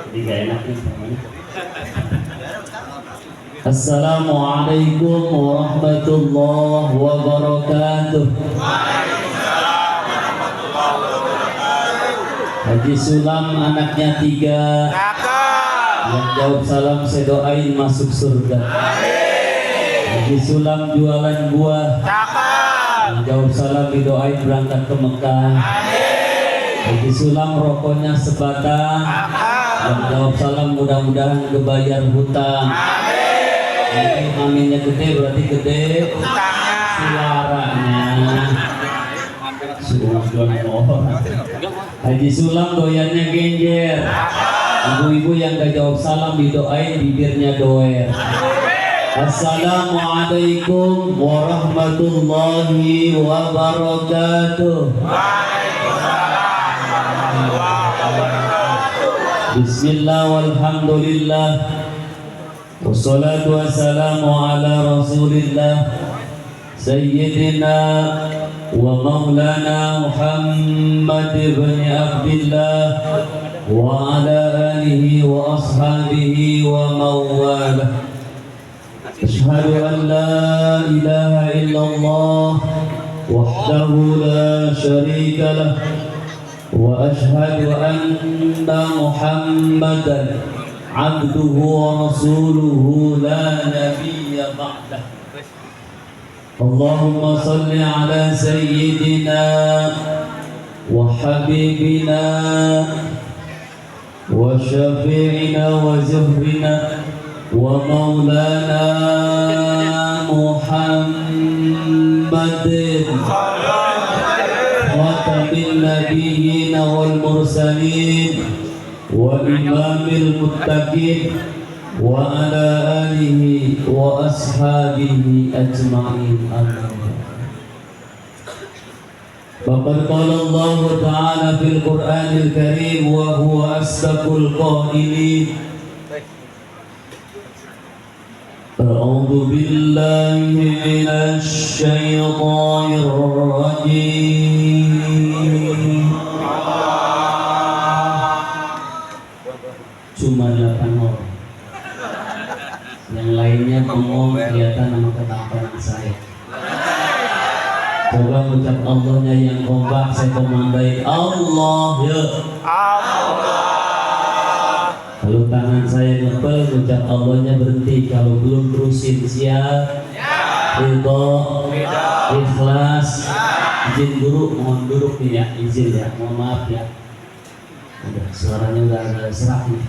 Jadi gak enak nih namanya. Assalamualaikum warahmatullahi wabarakatuh. Haji Sulam anaknya 3. Yang jawab salam saya doain masuk surga. Haji Sulam jualan buah. Yang jawab salam didoain berangkat ke Mekah. Haji Sulam rokoknya sebatang. Yang jawab salam mudah-mudahan kebayar hutang. Nanti aminnya gede berarti gede suaranya. Haji Sulam doyannya genjer. Ibu-ibu yang gak jawab salam didoain bibirnya doer. Assalamualaikum warahmatullahi wabarakatuh. Bismillah walhamdulillah wassalatu wassalamu ala rasulillah Sayyidina wa maulana Muhammad ibn Abdillah wa ala alihi wa ashabihi wa mawalah. Ashhadu an la ilaha illallah wahdahu la syarika lah wa ashhadu anna Muhammadan abduhu wa rasuluhu la nabiyya ba'dah. Allahumma salli ala sayyidina wa habibina wa syafi'ina wa zuhrina wa maulana Muhammadin khatamin nabiyyin wal mursalin wa imamil muttaqin wa ala alihi wa ashabihi ajma'in. Amin. Faqad qala Allah Ta'ala fil Qur'anil Karim wa huwa asdaqul qailin. A'udzu billahi minasy syaithanir rajim. Cuma 8 orang. Yang lainnya ngomong kelihatan nama ketampanan saya. Coba ucap Allahnya yang kompak, saya komandai Allah ya Allah. Kalau tangan saya ngepel, ucap Allahnya berhenti. Kalau belum terusin. Siap ridho ikhlas. Izin guru, mohon duduk nih ya. Izin ya, mohon maaf ya. Udah, suaranya udah agak serak nih.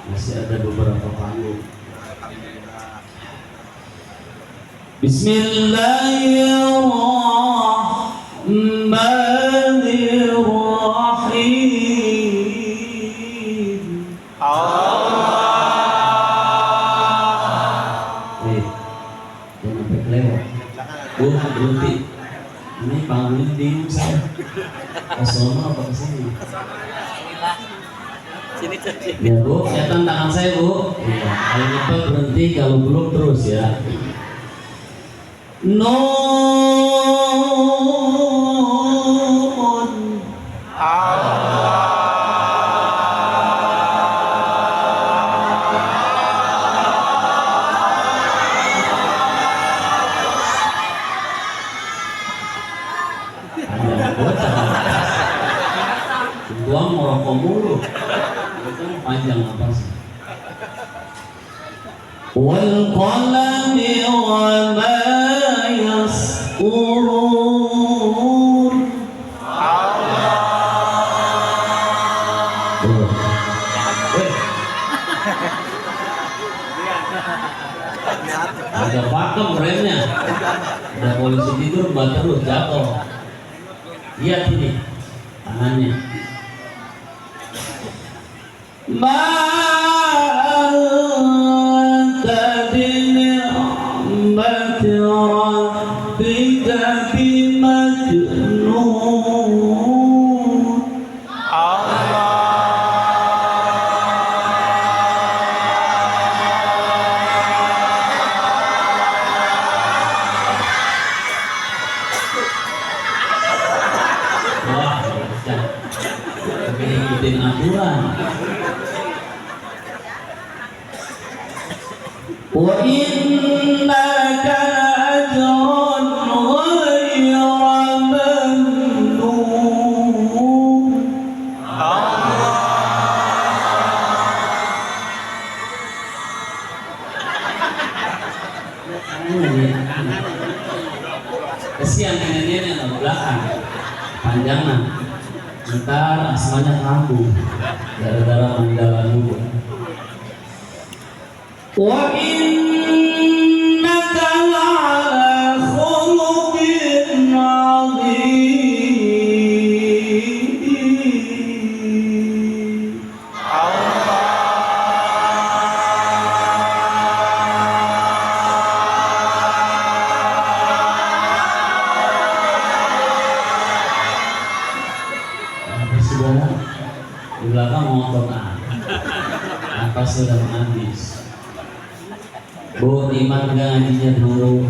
Masih ada beberapa panggung. Bismillahirrahmanirrahim. Jangan sampai kelewat. Berhenti. Ini panggungnya bingung saya. Ke sono apa ke sini? Ya Bu, kelihatan tangan saya Bu. Iya, kalau nyepel berhenti, kalau belum terus ya. Nun Tuang merokok mulu. Panjang apa sih? Wal qalami wa ma yasqurun. Ada pakem remnya. Ada polisi tidur, mbak terus jatuh. Lihat ini tangannya. Wah, ikutin aturan. Wa innaka la'ajrun ghayra mamnun. Kesian nenek-nenek yang belakang panjangan ntar asmanya kambuh gara-gara mendalam dulu. Wa innaka la'ala khuluqin 'adzim. Sudah di belakang motor apa sudah habis. Bu, iman gak ngajinya dulu?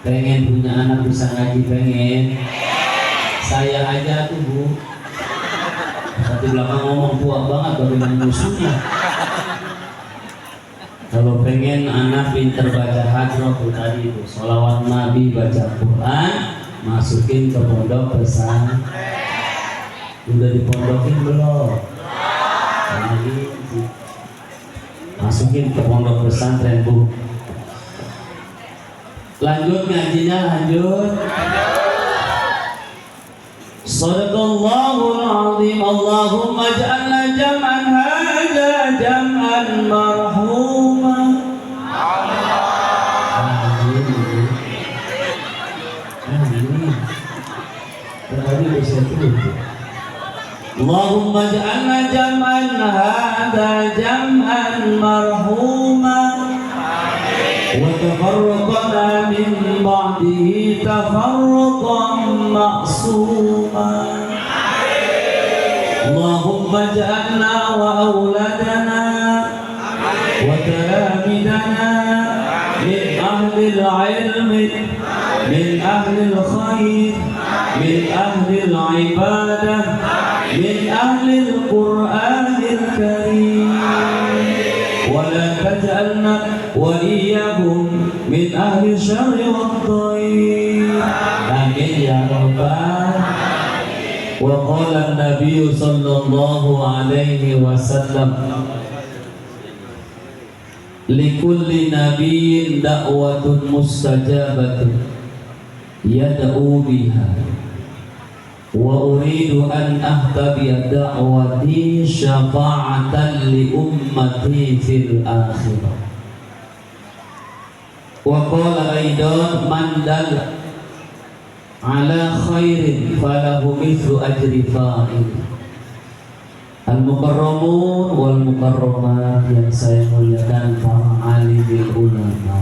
Pengen punya anak bisa ngaji, pengen? Saya aja tuh bu, di belakang ngomong tua banget bagaimana musuhnya. Kalau pengen anak pinter baca hadroh tuh tadi itu sholawat Nabi, baca Quran, masukin ke pondok pesantren. Udah dipondokin belum? Lagi masukin ke pondok pesantren bu. Lanjut ngajinya, lanjut. Shadaqallahul azim. Allahumma ja'alna jam'an hadza jam'an marhuma. Allahumma ja'alna jam'an hadza jam'an marhuma wa tafarraqna min ba'dihi tafarruqan ma'suma. Allahumma ja'alna wa awladana wa talamidana min ahli al-ilmi min ahli al-khair min ahli al-ibadah min ahli al-Qur'anil Karim wa la taj'alna wa iyyahum min ahli syarri wad-dhair. Amin ya rabbal. Wa qala an-nabiy sallallahu alaihi wasallam likulli nabiyyin da'watun mustajabatun yad'u biha wa uridu an ahtabiya da'wati syafa'atan li ummati fil akhirah. Wa qala aidan man dalla ala khairin falahu mithlu ajri fa'il. Al-mukarramun wal mukarramat yang saya muliakan, para alimul ulama,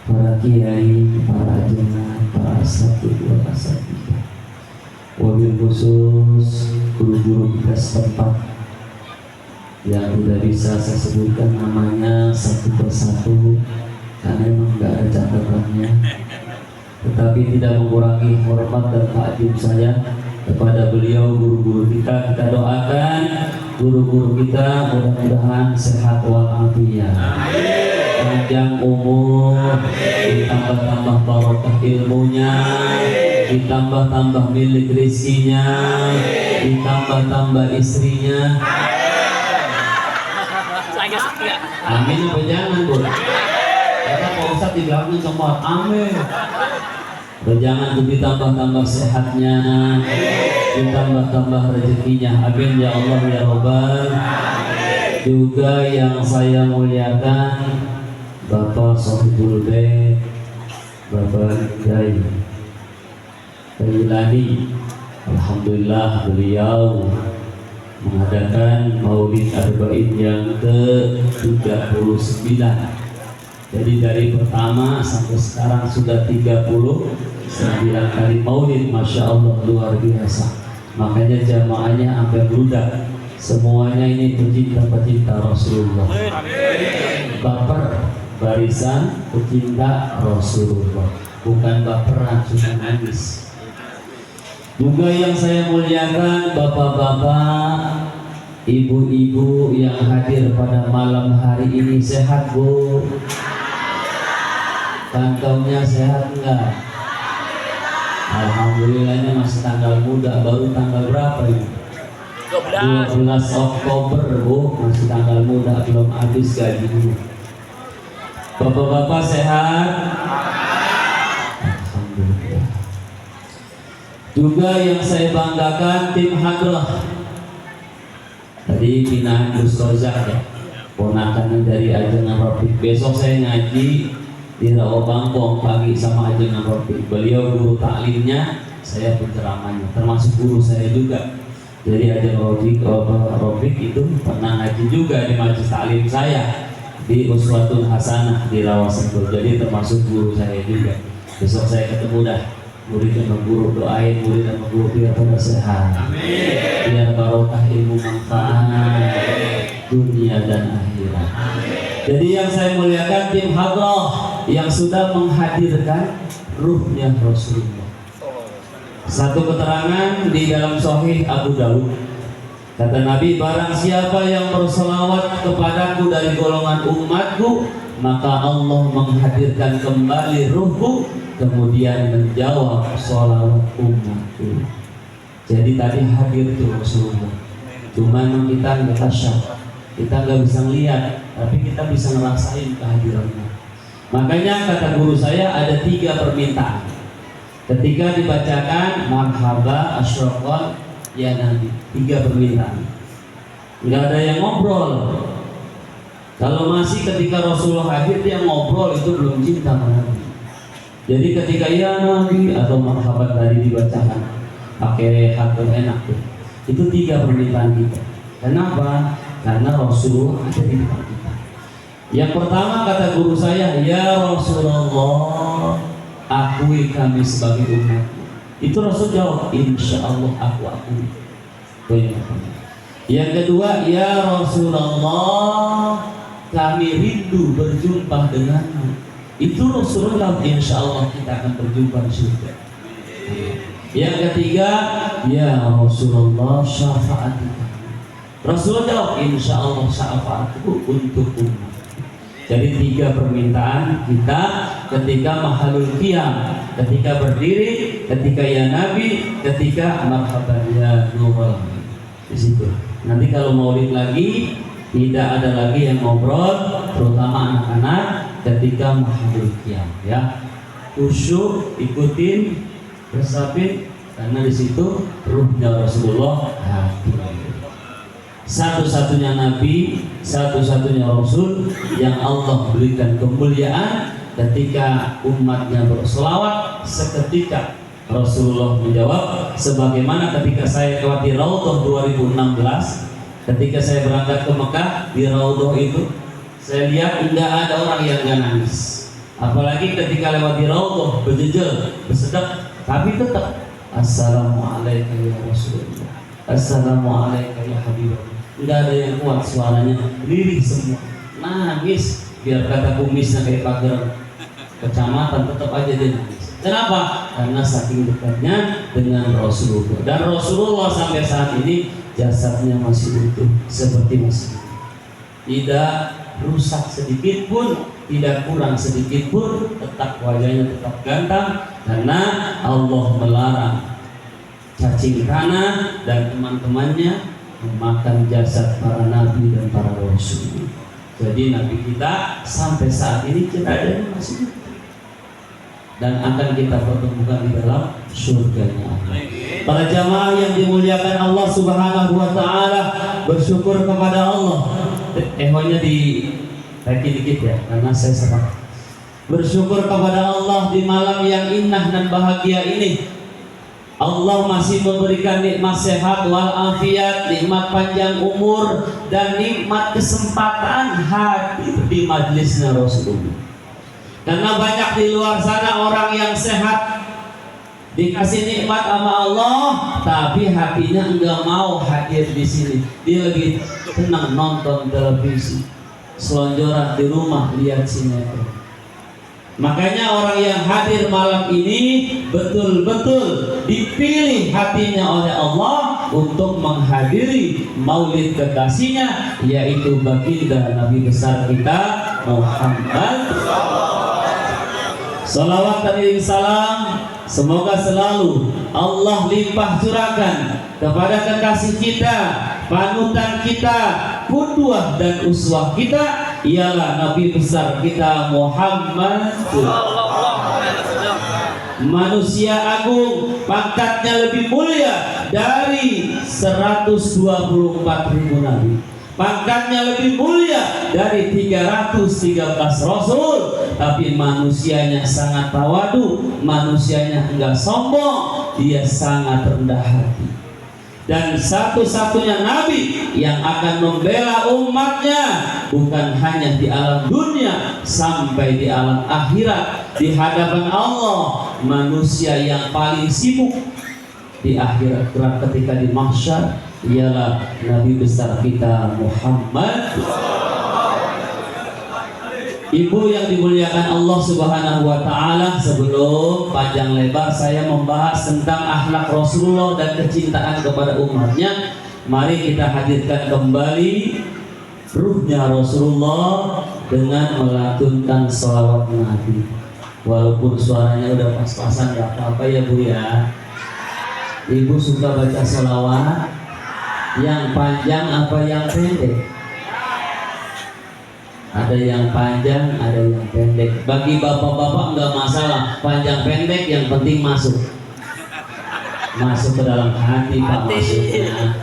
para kiai, para jemaah, para asatidz wal asatidz, wabil khusus guru-guru kita setempat yang tidak bisa saya sebutkan namanya satu persatu karena memang tidak ada catatannya, tetapi tidak mengurangi hormat dan takjub saya kepada beliau, guru-guru kita. Kita doakan guru-guru kita mudah-mudahan sehat walafiat, panjang umur, ditambah-tambah barokah ilmunya, ditambah-tambah milik rezekinya, ditambah-tambah istrinya. Amin apa jangan bu? Kata Pak Ustadz di belakang semua amin. Jangan ditambah-tambah sehatnya, ditambah-tambah rezekinya. Amin ya Allah ya Rabbal. Juga yang saya muliakan Bapak Sohibul Bait, Bapak Kiai Bailani, alhamdulillah beliau mengadakan Maulid Arba'in yang ke-39. Jadi dari pertama sampai sekarang sudah 39 kali Maulid, Masya Allah luar biasa. Makanya jamaahnya sampai bludak. Semuanya ini pecinta-pecinta Rasulullah. Baper barisan pecinta Rasulullah, bukan baperan cuma nangis. Juga yang saya muliakan bapak-bapak, ibu-ibu yang hadir pada malam hari ini, sehat Bu? Kantongnya sehat enggak? Alhamdulillahnya masih tanggal muda, baru tanggal berapa ini? 12 Oktober Bu, masih tanggal muda, belum habis gajinya. Bapak-bapak sehat? Alhamdulillah. Juga yang saya banggakan tim hadrah. Tadi binaan Gus Rozak ya, ponakan dari Ajengan Rafiq. Besok saya ngaji di Rawabangkong pagi sama Ajengan Rafiq. Beliau guru taklimnya, saya penceramahnya, termasuk guru saya juga. Jadi Ajengan Rafiq itu pernah ngaji juga di majelis taklim saya di Uswatun Hasanah di Rawasentul. Jadi termasuk guru saya juga. Besok saya ketemu dah. Murid dan guru, doain murid dan guru biar pada sehat. Amin. Biar barokah ilmu manfaat dunia dan akhirat. Jadi yang saya muliakan tim hadrah yang sudah menghadirkan ruhnya Rasulullah. Satu keterangan di dalam Sahih Abu Daud, kata Nabi, barang siapa yang berselawat kepadaku dari golongan umatku, maka Allah menghadirkan kembali ruhku, kemudian menjawab sholawat umatku. Jadi tadi hadir tuh Rasulullah. Cuma memang kita nggak tasyaf, kita nggak bisa melihat, tapi kita bisa ngerasain kehadirannya. Makanya kata guru saya ada 3 permintaan. Ketika dibacakan marhaba asyraqan ya Nabi, 3 permintaan. Nggak ada yang ngobrol. Kalau masih ketika Rasulullah hadir dia ngobrol, itu belum cinta sama Nabi. Jadi ketika ya Nabi atau marhaban tadi dibacakan pakai hati enak tuh. Itu 3 permintaan kita. Kenapa? Karena Rasulullah ada di depan kita. Yang pertama kata guru saya, ya Rasulullah, akui kami sebagai umatmu. Itu Rasul jawab, insya Allah aku akui. Yang kedua, ya Rasulullah, kami rindu berjumpa denganmu. Itu Rasulullah, insya Allah kita akan berjumpa di surga. Yang ketiga, ya Rasulullah, syafaati kami. Rasulullah jawab, insya Allah syafaatku untuk umat. Jadi 3 permintaan kita ketika mahalul qiyam, ketika berdiri, ketika ya Nabi, ketika marhaban ya Nurul. Di situ. Nanti kalau maulid lagi tidak ada lagi yang ngobrol, terutama anak-anak ketika mahalul qiyam ya. Khusyuk, ikutin, resapin, karena di situ ruhnya Rasulullah hadir. Satu-satunya Nabi, satu-satunya Rasul yang Allah berikan kemuliaan ketika umatnya berselawat, seketika Rasulullah menjawab, sebagaimana ketika saya lewat di Raudhah 2016, ketika saya berangkat ke Mekah, di Raudhah itu saya lihat tidak ada orang yang nggak nangis. Apalagi ketika lewat di Raudhah berjejel, bersedek, tapi tetap Assalamualaikum ya Rasulullah, Assalamualaikum ya Habibullah. Tidak ada yang kuat suaranya, lirih semua, nangis. Biar kata kumisnya kayak pagar kecamatan, tetap aja dia nangis. Kenapa? Karena saking dekatnya dengan Rasulullah. Dan Rasulullah sampai saat ini jasadnya masih utuh seperti masih, tidak rusak sedikit pun, tidak kurang sedikit pun, tetap wajahnya tetap ganteng. Karena Allah melarang cacing tanah dan teman-temannya memakan jasad para nabi dan para rasul. Jadi nabi kita sampai saat ini kita ada masih hidup dan akan kita pertemukan di dalam surganya Allah. Para jamaah yang dimuliakan Allah Subhanahu wa taala, bersyukur kepada Allah. Ehonya di taiki dikit ya, karena saya sabar. Bersyukur kepada Allah di malam yang indah dan bahagia ini. Allah masih memberikan nikmat sehat wal afiat, nikmat panjang umur, dan nikmat kesempatan hadir di majlisnya Rasulullah. Karena banyak di luar sana orang yang sehat, dikasih nikmat sama Allah, tapi hatinya enggak mau hadir di sini. Dia lebih tenang nonton televisi, selonjoran di rumah lihat sinetron. Makanya orang yang hadir malam ini betul-betul dipilih hatinya oleh Allah untuk menghadiri maulid kekasihnya, yaitu baginda Nabi besar kita Muhammad. Salawat dan salam semoga selalu Allah limpah curahkan kepada kekasih kita, panutan kita, qudwah dan uswah kita, ialah Nabi besar kita Muhammad. Manusia agung, pangkatnya lebih mulia dari 124.000 nabi. Pangkatnya lebih mulia dari 313 rasul, tapi manusianya sangat tawadu, manusianya enggak sombong, dia sangat rendah hati. Dan satu-satunya nabi yang akan membela umatnya bukan hanya di alam dunia, sampai di alam akhirat, di hadapan Allah. Manusia yang paling sibuk di akhirat ketika di mahsyar ialah Nabi besar kita Muhammad. Ibu yang dimuliakan Allah Subhanahu wa taala, sebelum panjang lebar saya membahas tentang akhlak Rasulullah dan kecintaan kepada umatnya, mari kita hadirkan kembali ruhnya Rasulullah dengan melantunkan sholawat Nabi. Walaupun suaranya udah pas-pasan, gak apa-apa ya Bu ya. Ibu suka baca sholawat yang panjang apa yang pendek? Ada yang panjang, ada yang pendek. Bagi bapak-bapak nggak masalah, panjang pendek yang penting masuk ke dalam hati Pak, maksudnya.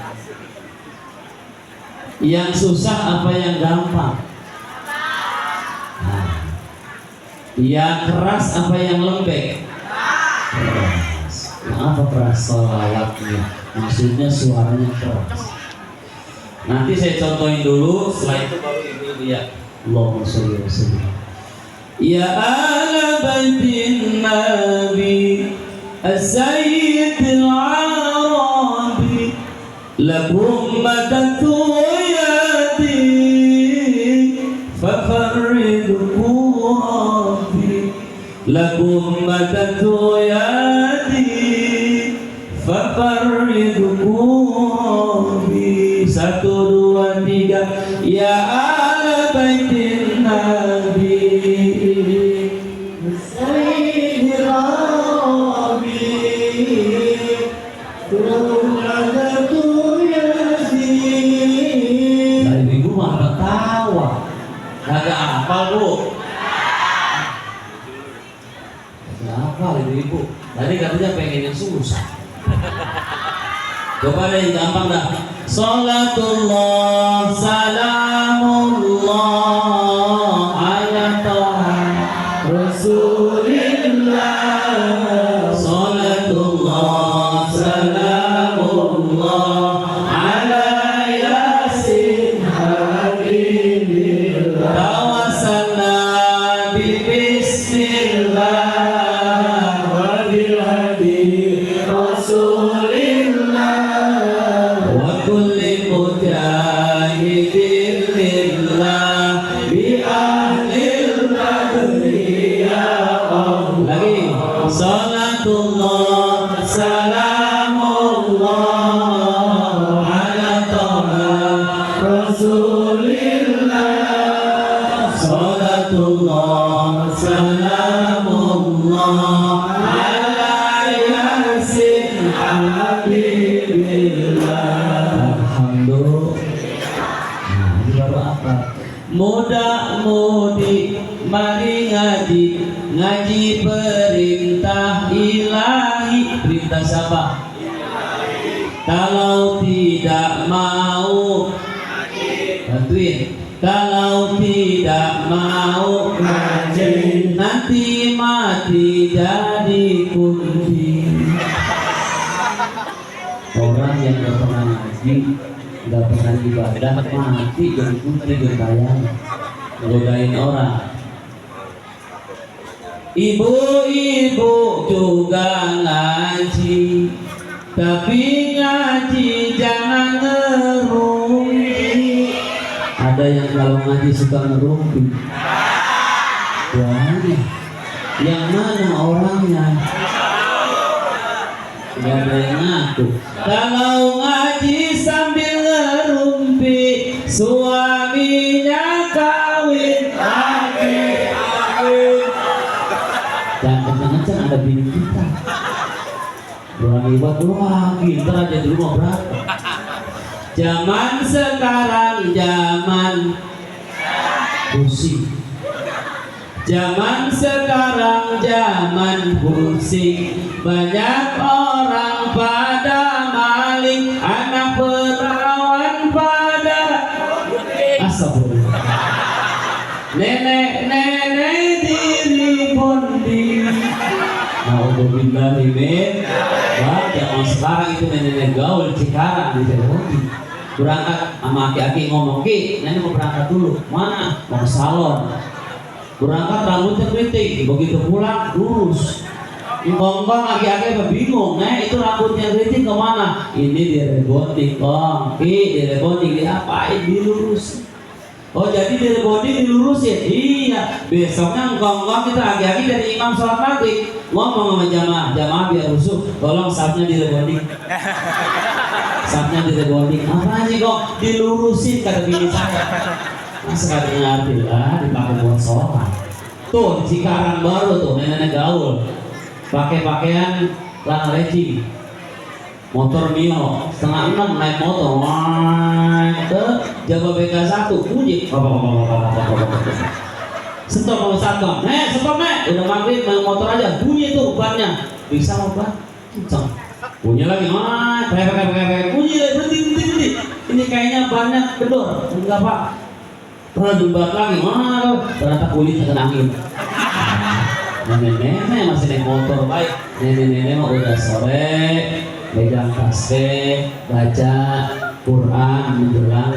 Yang susah apa yang gampang? Nah, yang keras apa yang lembek? Keras. Nah, apa keras sholawatnya? Maksudnya suaranya keras. Nanti saya contohin dulu, setelah itu baru ibu-ibu ya. Allahumma sholli wa sallim. Ya ala baitin nabi as-sayyidil arabi lakum madatu yadi fafarridu qurabi lakum madatu yadi fafarridu qurabi. 1, 2, 3. Ya ala baitin nabi sayyidil arabi turunadatu yadi. Nah, ibu mah ketawa, kagak hafal Bu. Kagak hafal ibu. Tadi katanya pengen yang susah. Coba deh yang gampang dah. Salatullah salamullah ala taha Rasulillah. Salatullah salamullah ala yasin habibillah. Tawassalna bi bismillah wa bil habib Rasulillah. Salatullah salamullah ala taha Rasulillah. Salatullah salamullah ala yasin habibillah. Alhamdulillah. Nah, ini baru apa? Muda-mudi mari ngaji, ngaji perintah ilahi. Perintah siapa? Kalau tidak mau bantuin. Kalau tidak mau ngaji, nanti mati jadi kunti. Orang yang gak pernah ngaji, gak pernah ibadah, mati jadi kunti, gentayangan, godain orang. Ibu-ibu juga ngaji, tapi ngaji jangan ngerumpi. Ada yang kalau ngaji suka ngerumpi. Wah, Yang mana orangnya? Gak ada yang ngaku. Kalau ngaji sambil ngerumpi, suaminya kawin lagi. Jangan kenceng-kenceng, ada bini kita. Berani buat lagi, ntar aja di rumah berapa. Zaman sekarang zaman pusing. Zaman sekarang zaman pusing, banyak orang pada maling, anak perawan pada astagfirullah. Nenek diri bonding. Alhamdulillah min. Wah, zaman sekarang itu nenek gaul Cikarang di Cirebon. Berangkat sama aki-aki ngomong, "Ki, nenek mau berangkat dulu." "Mana?" "Mau ke salon." Berangkat rambutnya keriting, begitu pulang lurus. Ngomong aki-aki bingung, itu rambutnya keriting kemana? Ini direbonding, Kong. Direbonding, diapain? Dilurus. Oh, jadi direbonding dilurusin? Iya. Besoknya ngomong kita aki-aki dari imam sholat maghrib ngomong sama jamaah biar rusuh, tolong sapnya direbonding. Sapnya direbonding. Apa sih kok? Dilurusin kata bini saya. Masa kata ngerti lah, dipakai buat sholat. Tuh, di Cikarang baru tuh, nenek gaul pakai pakaian celana leci, motor Mio, 5:30 naik motor, Jawa BK1, bunyi, stop stop, stop, udah maghrib naik motor aja, bunyi tuh bannya, bisa mau ban, kencang, bunyi lagi, bunyi berhenti, ini kayaknya bannya kedor, enggak pak. Pernah jumbat lagi, ternyata kulitnya kena angin. Nenek-nenek masih naik motor baik. Nenek-nenek mah udah sore, pegang tasbih, baca Quran menjelang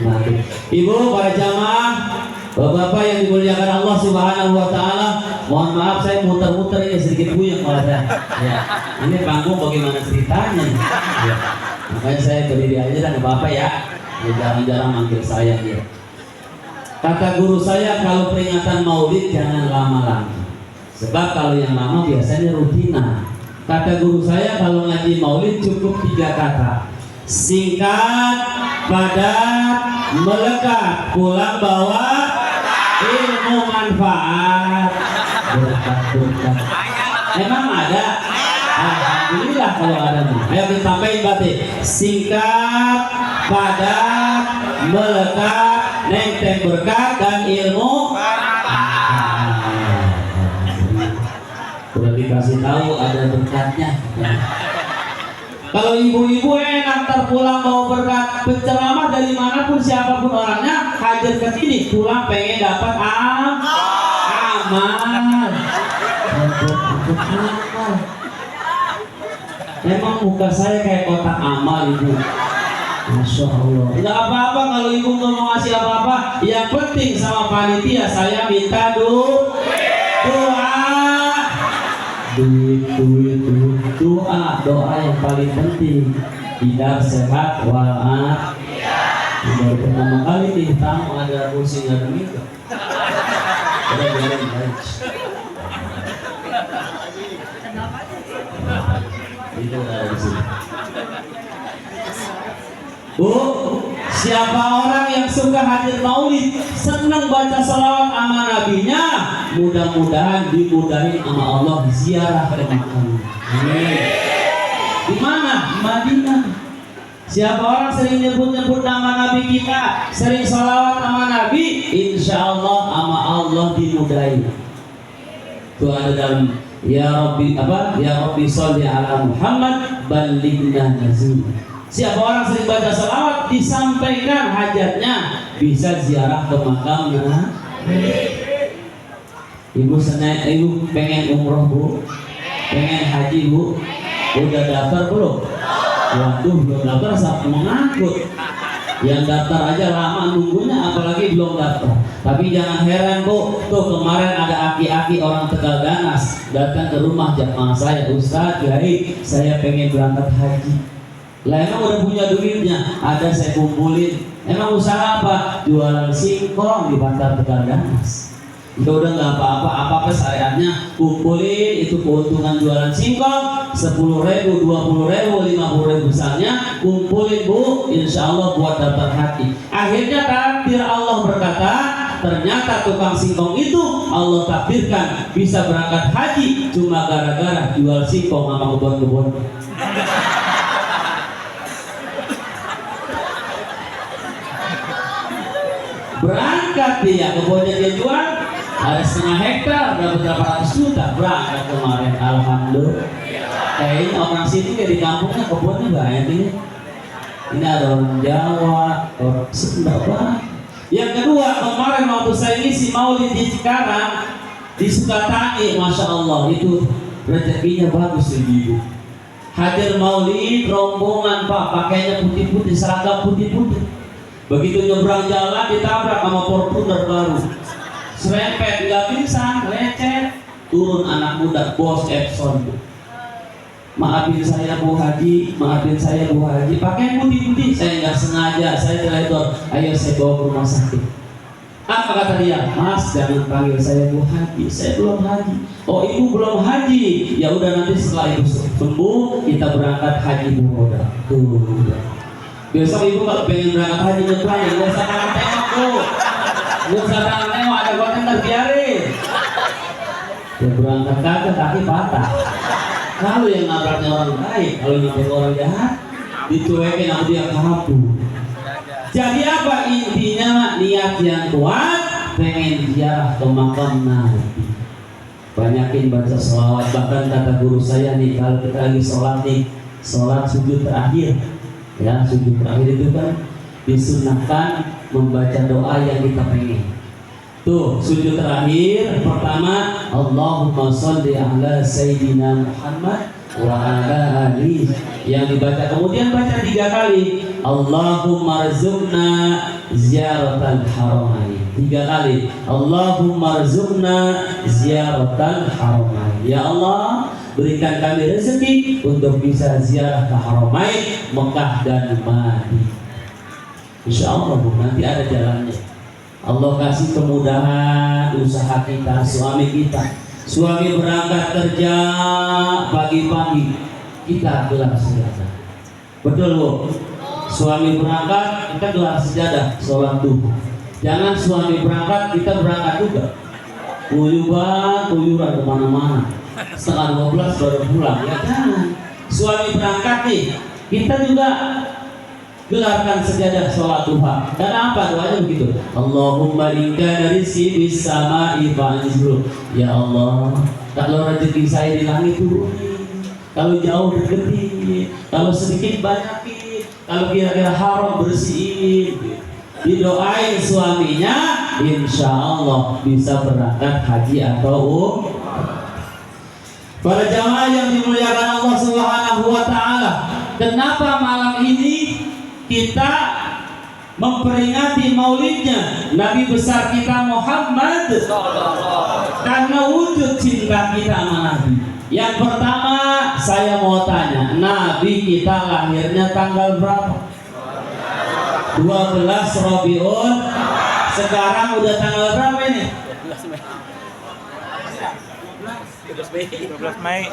maghrib. Ibu, para jamaah, bapak-bapak yang dimuliakan Allah Subhanahu Wa Taala, mohon maaf saya muter-muter ini sedikit buyang malah saya. Ya, ini panggung bagaimana ceritanya? Ya. Makanya saya berdiri aja dan bapak ya, jarang-jarang manggil saya ya. Kata guru saya, kalau peringatan maulid jangan lama-lama. Sebab kalau yang lama biasanya rutinan. Kata guru saya, kalau ngaji maulid cukup 3 kata. Singkat, padat, melekat. Pulang bawa ilmu manfaat. Berkat. Emang ada? Alhamdulillah kalau ada. Ayo kita tambahin berarti. Singkat, padat, melekat, nenteng berkat dan ilmu. Udah dikasih tahu ada berkatnya. Kalau ibu-ibu enak terpulang mau berkat, penceramah dari manapun siapapun orangnya hadir ke sini pulang pengen dapat amal. Emang muka saya kayak kotak amal ibu. Masya Allah. Tidak apa-apa kalau ibu nggak mau ngasih apa-apa. Yang penting sama panitia saya minta doa. Doa yang paling penting. Tidak sehat walafiat. Baru pertama kali nih tamu ada kursi nggak ada mikro. Ada biarin baik. Itu ada di sini. Bu, siapa orang yang suka hadir maulid, senang baca salawat sama nabinya, mudah-mudahan dimudahin sama Allah ziarah ke makam. Di mana? Madinah. Siapa orang sering nyebut-nyebut nama nabi kita, sering salawat sama nabi, insya Allah sama Allah dimudahin. Itu ada dalam ya Rabbi apa? Ya Rabbi sholli ala Muhammad ballighna nazul. Siapa orang sering baca salawat disampaikan hajatnya, bisa ziarah ke makamnya. Ibu pengen umroh bu, pengen haji bu, udah daftar belum? Waduh, belum daftar sampai mengangkut. Yang daftar aja lama nunggunya, apalagi belum daftar. Tapi jangan heran bu, tuh kemarin ada aki-aki orang Tegal Ganas datang ke rumah jamaah saya, Ustaz, Kiai, saya pengen berangkat haji. Lah emang udah punya duitnya, ada saya kumpulin. Emang usaha apa? Jualan singkong di pasar Tegal Ganas. Ya udah nggak apa-apa syariatnya, kumpulin itu keuntungan jualan singkong 10.000, 20.000, 50.000 misalnya, kumpulin Bu, insya Allah buat daftar haji. Akhirnya takdir Allah berkata, ternyata tukang singkong itu Allah takdirkan bisa berangkat haji cuma gara-gara jual singkong sama kebun-kebun. Berangkat dia, kebunnya dia jual, ada 1/2 hektar, berapa ratus juta, berangkat kemarin, alhamdulillah. Kayaknya orang situ kayak di kampungnya kebunnya banyak ini. Ini ada orang Jawa, orang Sunda banget. Yang kedua, kemarin waktu saya ngisi maulid di Cikarang, di Sukatani, masya Allah itu rezekinya bagus ibu. Hadir maulid, rombongan Pak, pakainya putih-putih, seragam putih-putih. Begitu nyebrang jalan ditabrak sama Fortuner baru, serempet, nggak pingsan, lecet, turun anak muda, bos Epson. Maafin saya Bu Haji, maafin saya Bu Haji, pakai putih-putih, saya nggak sengaja, saya teledor, ayo saya bawa ke rumah sakit. Apa kata dia? Mas, jangan panggil saya Bu Haji, saya belum haji. Oh ibu belum haji, ya udah nanti setelah ibu sembuh kita berangkat haji Bu Roda. Tuh. Besok ibu kalau pengen berangkat haji nyebrang ya nggak usah tangan tengok Bu, nggak usah tangan tengok, ada kontainer biarin. Ya berangkat kagak kaki patah. Kalau yang nabraknya orang baik, kalau nabrak orang jahat, dicuekin sama dia kabur. Jadi apa intinya? Niat yang kuat, pengen ziarah ke makam Nabi. Banyakin baca sholawat, bahkan kata guru saya nih, kalau kita lagi sholat nih, sholat sujud terakhir, ya sujud terakhir itu kan disunahkan membaca doa yang kita pengen. Tuh sujud terakhir pertama, Allahumma sholli ala Sayyidina Muhammad wa ala alihi, yang dibaca kemudian baca 3 kali, Allahumma rzuqna ziyaratal haramain, 3 kali, Allahumma rzuqna ziyaratal haramain, ya Allah berikan kami rezeki untuk bisa ziarah ke Haramain Mekah dan Madinah. Insya Allah Bu, nanti ada jalannya. Allah kasih kemudahan usaha kita, suami kita. Suami berangkat kerja pagi-pagi, kita gelar sejadah. Betul Bu? Suami berangkat, kita gelar sejadah, sholat duhur. Jangan suami berangkat, kita berangkat juga. Kuyuran kemana-mana. Setengah 12 baru pulang. Ya jangan. Suami berangkat nih, kita juga gelarkan sejadah sholat duha. Karena apa doanya begitu? Allahumma inka rizqi bis sama'i fa'anzil. Ya Allah, kalau rezeki saya di langit turunin, kalau jauh deketin, kalau sedikit banyakin, kalau kira-kira haram bersihin. Didoain suaminya, insya Allah bisa berangkat haji atau umrah. Para jamaah yang dimuliakan Allah Subhanahu wa taala, kenapa malam ini kita memperingati maulidnya Nabi besar kita Muhammad? Karena wujud cinta kita sama Nabi. Yang pertama saya mau tanya, Nabi kita lahirnya tanggal berapa? 12 Rabiul. Sekarang udah tanggal berapa ini? 12 Mei.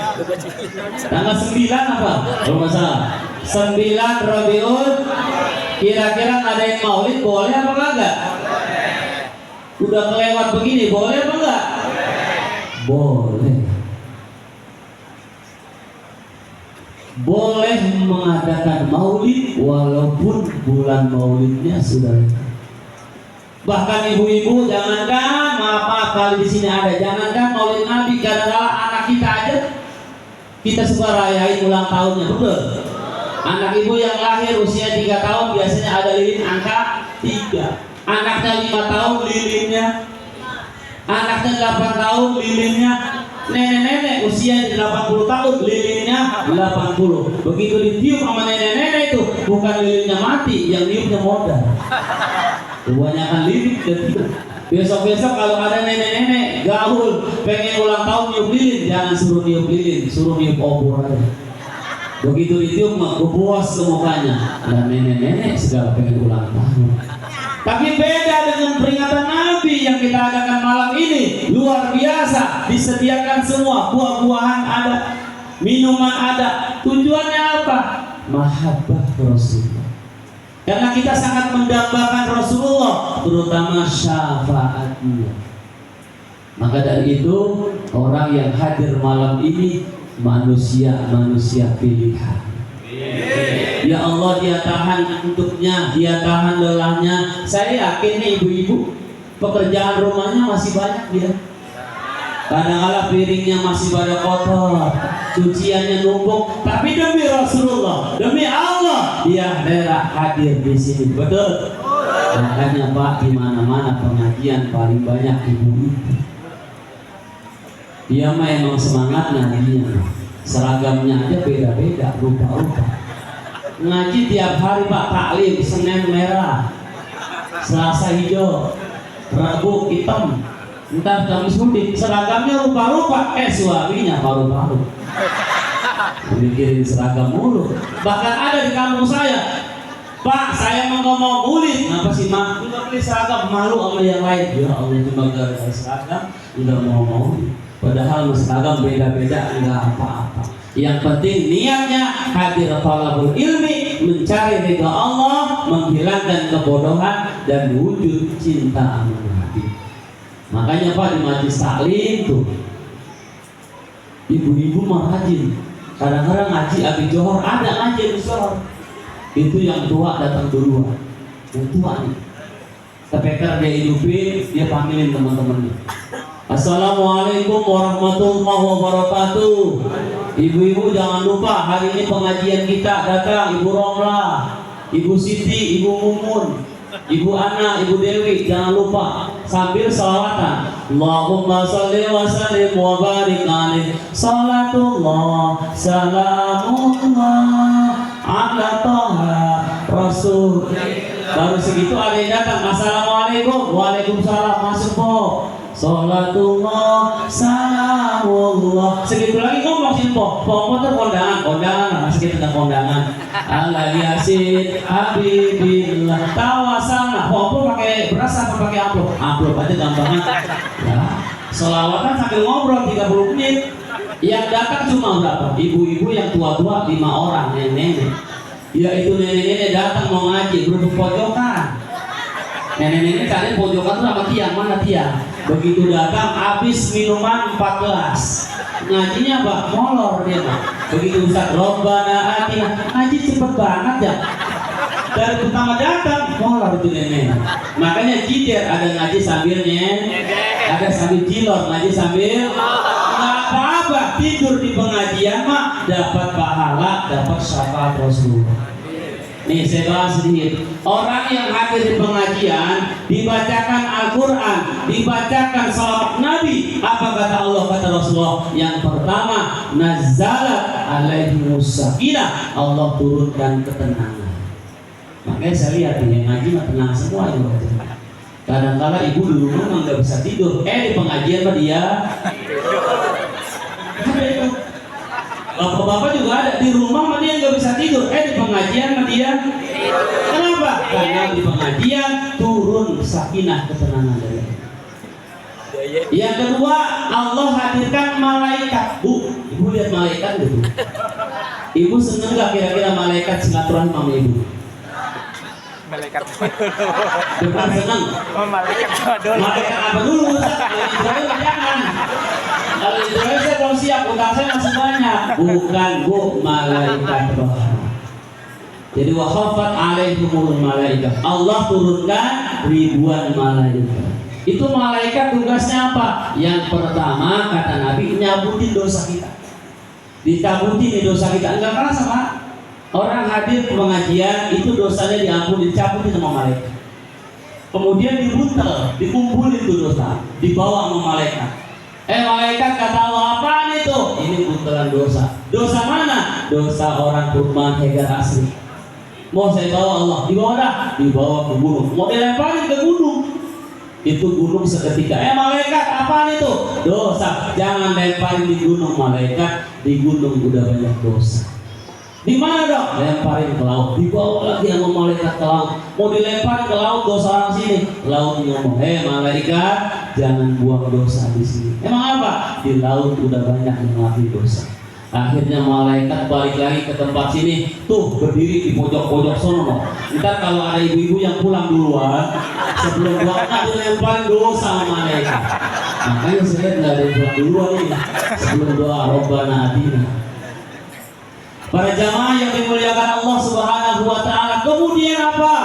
Tanggal 9 apa? Kalau nggak salah 9 Rabiul. Kira-kira ngadain maulid boleh apa enggak? Udah kelewat begini boleh apa enggak? Boleh. Boleh mengadakan maulid walaupun bulan maulidnya sudah. Bahkan ibu-ibu jangankan, maaf kali di sini ada, jangankan maulid Nabi, kadang-kadang anak kita aja kita suka rayain ulang tahunnya, betul? Anak ibu yang lahir usia 3 tahun biasanya ada lilin angka 3. Anaknya 5 tahun lilinnya, anaknya 8 tahun lilinnya, nenek-nenek usia 80 tahun lilinnya 80. Begitu ditiup sama nenek-nenek itu bukan lilinnya mati, yang niupnya modal. Kebanyakan lilin. Besok-besok kalau ada nenek-nenek gaul pengen ulang tahun niup lilin, jangan suruh niup lilin, suruh niup obor aja. Begitu ditiup mah kebuas ke mukanya. Dan nenek-nenek segala pengen ulang tahun. Tapi beda dengan peringatan Nabi. Nabi yang kita adakan malam ini luar biasa, disediakan semua, buah-buahan ada, minuman ada. Tujuannya apa? Mahabbah Rasulullah. Karena kita sangat mendambakan Rasulullah, terutama syafaatnya. Maka dari itu orang yang hadir malam ini manusia pilihan. Ya Allah, dia tahan untuknya, dia tahan lelahnya. Saya yakin nih ibu-ibu, pekerjaan rumahnya masih banyak dia. Kadang-kadang piringnya masih pada kotor, cuciannya numpuk, tapi demi Rasulullah, demi Allah, dia rela hadir di sini. Betul? Makanya Pak, di mana-mana pengajian paling banyak ibu-ibu. Dia mah emang semangatnya dia. Seragamnya aja beda-beda, rupa-rupa. Ngaji tiap hari Pak, taklim, Senin merah, Selasa hijau, Rabu hitam, entar Kamis putih. Seragamnya rupa-rupa, suaminya paru-paru. Mikirin seragam mulu. Bahkan ada di kampung saya, Pak, saya mau kulit. Kenapa sih Mak? Udah beli seragam, malu sama yang lain. Ya Allah, cuma gara-gara seragam udah mau. Padahal seragam beda-beda, enggak apa-apa. Yang penting niatnya hadir talabul ilmi, mencari ridha Allah, menghilangkan kebodohan dan wujud cinta sama Nabi. Makanya Pak, di majelis taklim tuh ibu-ibu mah rajin. Kadang-kadang ngaji Abi Johor, ada ngaji Abi Johor. Itu yang tua datang duluan. Yang tua nih. Tepeker dia hidupin, dia panggilin teman-temannya. Assalamualaikum warahmatullahi wabarakatuh. Ibu-ibu jangan lupa hari ini pengajian kita datang Ibu Romla, Ibu Siti, Ibu Mumun, Ibu Ana, Ibu Dewi. Jangan lupa sambil salawatan. Allahumma sholli wa sallim wa barik alaihi. Salatullah salamullah ala toha rasul. Baru segitu ada yang datang. Assalamualaikum. Waalaikumsalam. Masuk po. Salatullah salamullah. Segitu lagi ngomong sih po. Po motor kondangan. Masih kita kondangan. Ala yasin habibillah tawasalna. Po pakai beras apa pakai amplop? Amplop aja gampang. Ya. Selawatan sambil ngobrol 30 menit. Yang datang cuma berapa? Ibu-ibu yang tua-tua 5 orang, nenek-nenek. Yaitu nenek-nenek datang mau ngaji, berubah pojokan. Nenek-nenek cari pojokan tuh sama tiang, mana tiang? Begitu datang, habis minuman 4 gelas. Ngajinya apa? Molor dia Pak. Begitu Ustaz, Robbana atina, ngaji cepet banget ya. Dari pertama datang, molor itu nenek. Makanya jider, ada ngaji sambil ada sambil jilor, ngaji sambil nggak apa-apa. Tidur di pengajian mah dapat pahala, dapat syafaat Rasulullah. Nih saya bahas sedikit. Orang yang hadir di pengajian, dibacakan Al-Quran, dibacakan salawat Nabi. Apa kata Allah, kata Rasulullah? Yang pertama, nazzalat alaihimus sakinah, Allah turunkan ketenangan. Makanya saya lihat yang ngaji mah tenang semua itu. Kadang-kadang ibu di rumah nggak bisa tidur, di pengajian mah dia. Bapak-bapak juga ada di rumah mah dia nggak bisa tidur, di pengajian mah dia. Kenapa? Karena di pengajian turun sakinah, ketenangan dari Allah. Yang kedua, Allah hadirkan malaikat. Ibu lihat malaikat dulu. Ibu seneng nggak kira-kira malaikat silaturahmi sama ibu? Malaikat Bukan senang. malaikat dulu. Malaikat apa dulu? Israel jangan. Kalau Israel saya belum siap, utang saya masih banyak. Bukan Bu, malaikat rahmat. Jadi wa khafat alaihimul malaikat. Allah turunkan ribuan malaikat. Itu malaikat tugasnya apa? Yang pertama kata Nabi, nyabutin dosa kita. Dicabutin dosa kita. Enggak kalah sama orang hadir ke pengajian, itu dosanya diampuni, dicabutin sama malaikat. Kemudian dibuntel, dikumpulin itu dosa, dibawa sama malaikat. Malaikat kata Allah, apaan itu? Ini buntelan dosa. Dosa mana? Dosa orang kurban Hegar asli. Mau saya bawa Allah, dibawa dah, dibawa ke gunung. Mau dilemparin ke gunung, itu gunung seketika. Malaikat, apaan itu? Dosa. Jangan lemparin di gunung malaikat, di gunung udah banyak dosa. Di mana dong? Lemparin ke laut, dibawa lagi sama malaikat ke laut. mau dilempar ke laut dosa orang sini, laut ngomong, malaikat, jangan buang dosa di sini. Emang apa? Di laut udah banyak yang ngelakuin dosa. Akhirnya malaikat balik lagi ke tempat sini, tuh berdiri di pojok-pojok sono. Ntar kalau ada ibu-ibu yang pulang duluan, sebelum doa dilempar dosa sama malaikat. Makanya saya lihat nggak ada yang pulang duluan ini sebelum doa Rabbana atina. Para jamaah yang dimuliakan Allah Subhanahu wa taala, kemudian apa?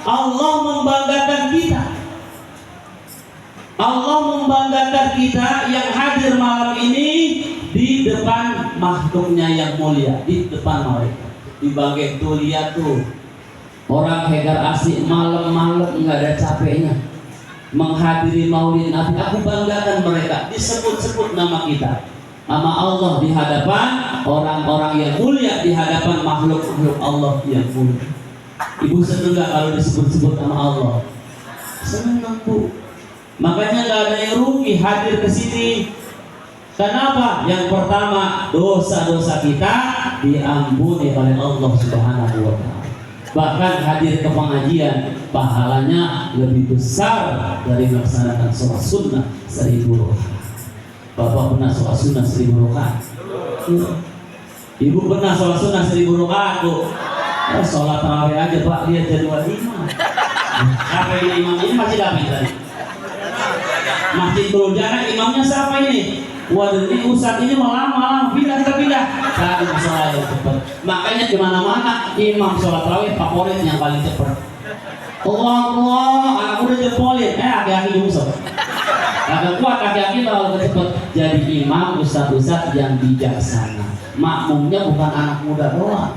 Allah membanggakan kita. Allah membanggakan kita yang hadir malam ini di depan makhluknya yang mulia, di depan malaikat. Di bagian tuh lihat tuh orang Haidar Asih malam-malam nggak ada capeknya menghadiri maulid Nabi. Aku banggakan mereka, disebut-sebut nama kita, nama Allah di hadapan orang-orang yang mulia, di hadapan makhluk-makhluk Allah yang mulia. Ibu seneng nggak kalau disebut-sebut nama Allah? Senang Bu. Makanya nggak ada yang rugi hadir ke sini. Kenapa? Yang pertama, dosa-dosa kita diampuni oleh Allah Subhanahu wa taala. Bahkan hadir ke pengajian pahalanya lebih besar dari melaksanakan sholat sunnah 1000 rakaat. Bapak pernah sholat sunnah 1000 rakaat? Ibu pernah sholat sunnah 1000 rakaat Bu? Sholat tarawih aja Pak, lihat jadwal imam. Siapa ini imam ini masih dapat tadi? Masjid Berujana imamnya siapa ini? Waduh, ini ustadz ini mau lama pindah ke pindah. Tadi masalah yang cepat. Makanya di mana-mana imam sholat tarawih favorit yang paling cepat. Allah, aku udah jepolin. Aki-aki nyungsep. Agak kuat aki-aki kalau cepat. Jadi imam ustadz yang bijaksana. Makmumnya bukan anak muda doang.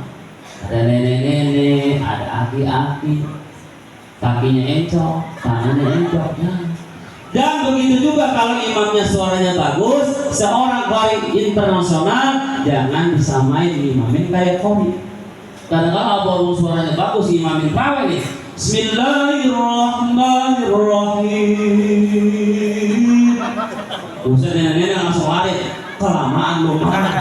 Ada nenek-nenek, ada aki-aki. Kakinya encok, tangannya encok. Dan begitu juga kalau imamnya suaranya bagus, seorang qari internasional jangan disamain imamin kayak qari. Kadang-kadang kalau suaranya bagus imamin pawai nih. Bismillahirrahmanirrahim. Ustaz nenek langsung lari, kelamaan lu mah.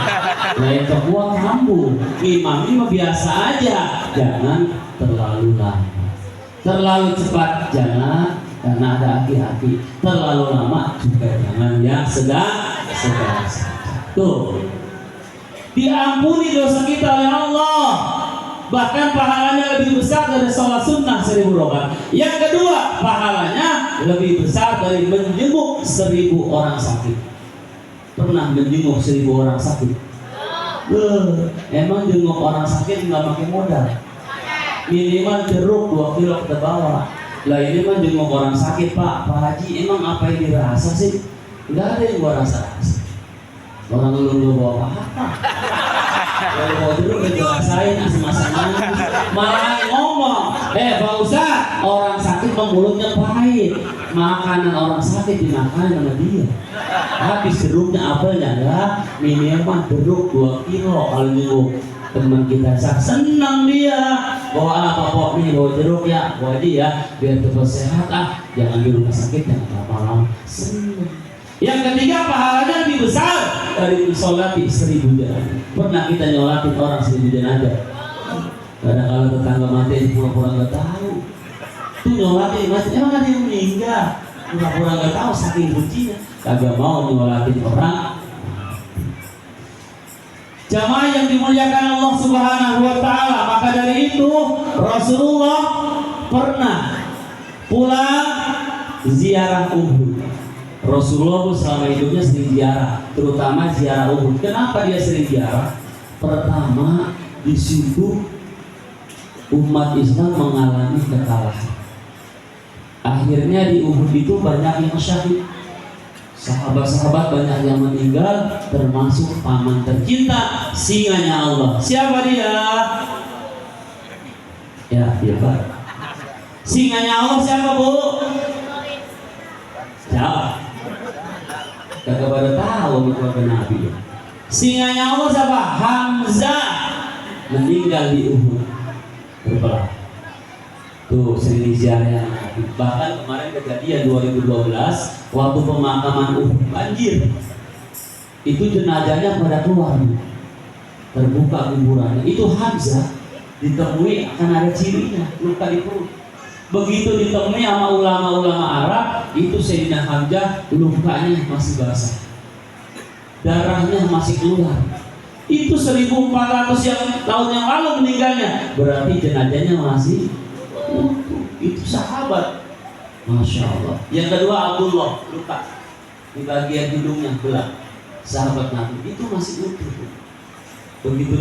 Lah itu gua kambuh. Imamin mah biasa aja, jangan terlalu lama. Terlalu cepat jangan, karena ada aki-aki. Terlalu lama juga jangan, yang sedang. Tuh, diampuni dosa kita oleh Allah. Bahkan pahalanya lebih besar dari sholat sunnah 1000 rakaat. Yang kedua, pahalanya lebih besar dari menjenguk 1000 orang sakit. Pernah menjenguk 1000 orang sakit? Emang jenguk orang sakit nggak pakai modal. Minimal jeruk 2 kilo kita bawa. Lah ini mah jenguk orang sakit Pak Haji, emang apa yang dirasa sih? Nggak ada yang gua rasa. Orang lu bawa apa? Kalau bawa jeruk udah dirasain asam-asaman. Malah ngomong, Pak Ustaz, orang sakit mah mulutnya pahit. Makanan orang sakit dimakan sama dia. Habis jeruknya apelnya enggak, minimal jeruk 2 kilo kalau jenguk. Teman kita senang dia bawa apa pok nih, bawa jeruk ya, bawa dia biar tetap sehat jangan di rumah sakit, jangan lama-lama. Senang. Yang ketiga, pahalanya lebih besar dari mensolati 1000 jenazah. Pernah kita nyolatin orang 1000 jenazah? Kadang kalau tetangga mati pura-pura nggak tahu. Tuh nyolatin mati, emang ada yang meninggal, pura-pura nggak tahu saking bencinya, kagak mau nyolatin orang. Jamaah yang dimuliakan Allah Subhanahu wa taala, maka dari itu Rasulullah pernah pulang ziarah Uhud. Rasulullah selama hidupnya sering ziarah, terutama ziarah Uhud. Kenapa dia sering ziarah? Pertama, di situ umat Islam mengalami kekalahan. Akhirnya di Uhud itu banyak yang syahid. Sahabat-sahabat banyak yang meninggal, termasuk paman tercinta, singanya Allah. Siapa dia? Ya, dia Pak. Singanya Allah siapa Bu? Siapa? Kagak pada tahu keluarga Nabi. Singanya Allah siapa? Hamzah, meninggal di Uhud, berperang. Tuh sering diziarah. Bahkan kemarin kejadian 2012 waktu pemakaman Uhud banjir, itu jenazahnya pada keluar, terbuka kuburannya. Itu Hamzah ditemui akan ada cirinya, luka di perut. Begitu ditemui sama ulama-ulama Arab, itu Sayyidina Hamzah lukanya masih basah, darahnya masih keluar. Itu 1400 tahun yang lalu meninggalnya, berarti jenazahnya masih utuh. Itu sahabat, Masya Allah. Yang kedua Abdullah, luka di bagian hidungnya belah, sahabat Nabi, itu masih utuh. Begitu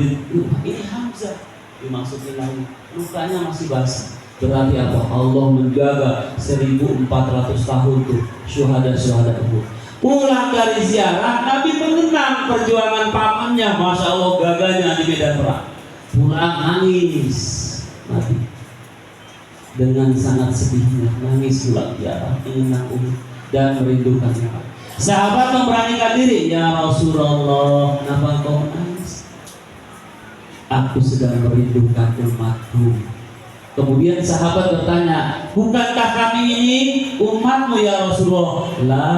ini Hamzah dimasukin lagi, lukanya masih basah. Berarti apa? Allah menjaga 1400 tahun tuh syuhada-syuhada Uhud. Pulang dari ziarah, Nabi mengenang perjuangan pamannya, Masya Allah, gagahnya di medan perang. Pulang nangis Nabi dengan sangat sedihnya, nangis pulang ziarah, mengenang Uhud dan merindukannya. Sahabat memberanikan diri, ya Rasulullah, kenapa kau menangis? Aku sedang merindukan umatku. Kemudian sahabat bertanya, bukankah kami ini umatmu ya Rasulullah? La